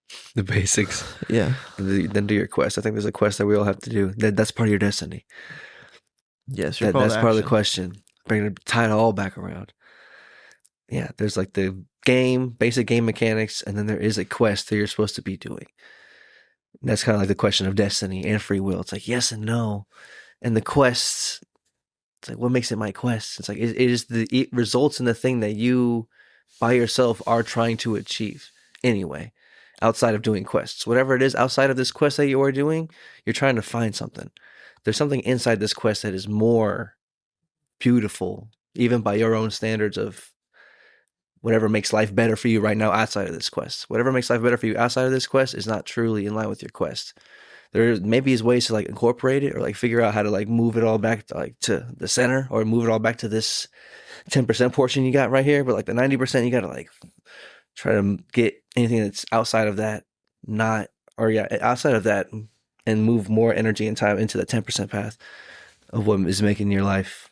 basics. Yeah. Then do your quest. I think there's a quest that we all have to do. That's part of your destiny. Yes, that's part of the question. Tie it all back around. Yeah, there's like the basic game mechanics, and then there is a quest that you're supposed to be doing. And that's kind of like the question of destiny and free will. It's like yes and no. And the quests It's like, what makes it my quest? It's like, it results in the thing that you by yourself are trying to achieve anyway, outside of doing quests. Whatever it is outside of this quest that you are doing, you're trying to find something. There's something inside this quest that is more beautiful, even by your own standards of whatever makes life better for you right now outside of this quest. Whatever makes life better for you outside of this quest is not truly in line with your quest. There maybe is ways to like incorporate it or like figure out how to like move it all back to like to the center or move it all back to this 10% portion you got right here. But like the 90%, you got to like try to get anything that's outside of that, outside of that, and move more energy and time into the 10% path of what is making your life,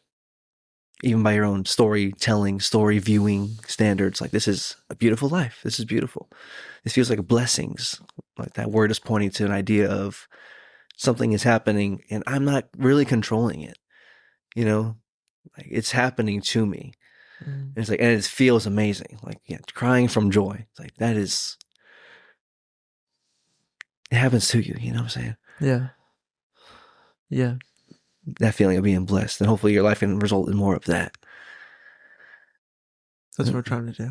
even by your own storytelling, story viewing standards. Like, this is a beautiful life. This is beautiful. This feels like blessings. Like that word is pointing to an idea of something is happening and I'm not really controlling it. You know, like it's happening to me. And it's like, and it feels amazing. Like, yeah, crying from joy. It's like, that is, it happens to you. You know what I'm saying? Yeah. Yeah. That feeling of being blessed. And hopefully your life can result in more of that. That's what we're trying to do.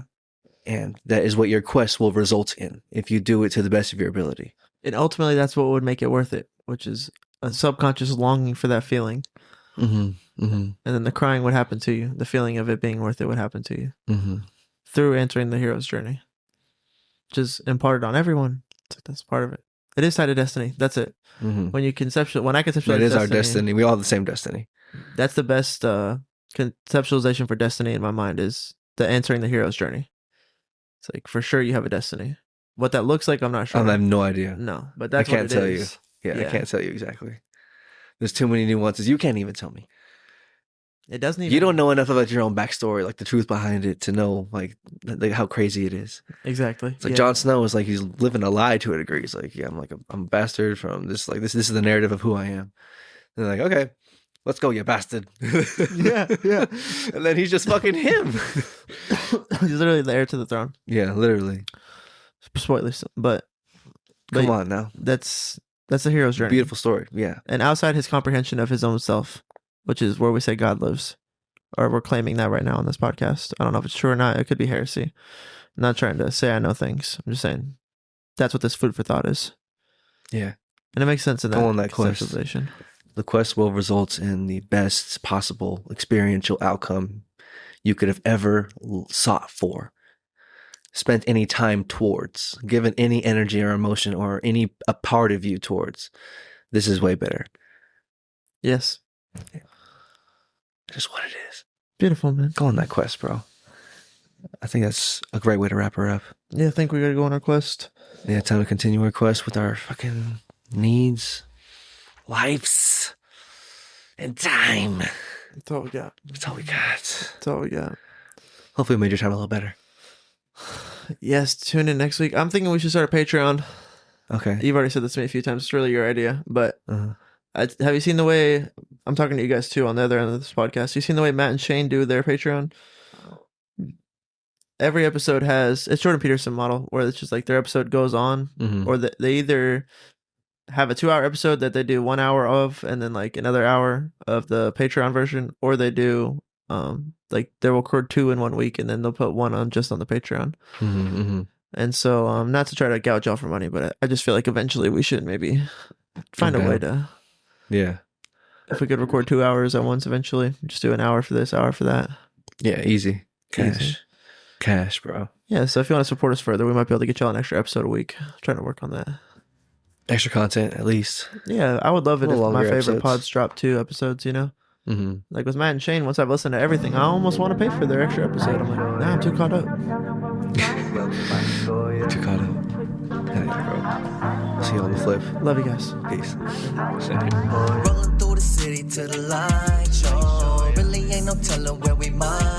And that is what your quest will result in if you do it to the best of your ability. And ultimately, that's what would make it worth it, which is a subconscious longing for that feeling. Mm-hmm. Mm-hmm. And then the crying would happen to you. The feeling of it being worth it would happen to you through entering the hero's journey, which is imparted on everyone. That's part of it. It is tied to destiny. That's it. Mm-hmm. When I conceptualize it is our destiny. We all have the same destiny. That's the best conceptualization for destiny in my mind is the entering the hero's journey. It's like, for sure you have a destiny. What that looks like, I'm not sure. I have no idea. No, but that's I can't what it tell is. you. Yeah, I can't tell you exactly. There's too many nuances. You can't even tell me. It doesn't even. You don't know enough about your own backstory, like the truth behind it, to know like how crazy it is. Exactly. It's like Jon Snow is like he's living a lie to a degree. He's like, yeah, I'm a bastard from this. Like this is the narrative of who I am. And they're like, okay, let's go, you bastard. Yeah. And then he's just fucking him. He's literally the heir to the throne. Yeah, literally. Spoilers, but come on now. That's the hero's journey. Beautiful story. Yeah. And outside his comprehension of his own self, which is where we say God lives, or we're claiming that right now on this podcast. I don't know if it's true or not. It could be heresy. I'm not trying to say I know things. I'm just saying that's what this food for thought is. Yeah. And it makes sense in that, go on that quest. The quest will result in the best possible experiential outcome you could have ever sought for, spent any time towards, given any energy or emotion or a part of you towards. This is way better. Yes. Yeah. Just what it is. Beautiful, man. Go on that quest, bro. I think that's a great way to wrap her up. Yeah, I think we gotta go on our quest. Yeah, time to continue our quest with our fucking needs, lives, and time. That's all we got. That's all we got. That's all we got. Hopefully we made your time a little better. Yes, tune in next week. I'm thinking we should start a Patreon. Okay. You've already said this to me a few times. It's really your idea, but have you seen the way, I'm talking to you guys too on the other end of this podcast, you seen the way Matt and Shane do their Patreon? Every episode it's Jordan Peterson model, where it's just like their episode goes on, or they either have a 2-hour episode that they do 1 hour of, and then like another hour of the Patreon version, or they do like they'll record 2 in 1 week, and then they'll put 1 on just on the Patreon. And so not to try to gouge y'all for money, but I just feel like eventually we should maybe find a way to, if we could record 2 hours at once eventually, just do an hour for this, hour for that. Yeah, easy. Cash, bro. Yeah, so if you want to support us further, we might be able to get y'all an extra episode a week. I'm trying to work on that. Extra content, at least. Yeah, I would love it if my favorite episodes. pods drop 2 episods, you know? Like with Matt and Shane, once I've listened to everything, I almost want to pay for their extra episode. I'm like, nah, I'm too caught up. Too caught up. Hell yeah, bro. See you on the flip. Love you guys. Peace. Rolling through the city to the light show. Really ain't no telling where we might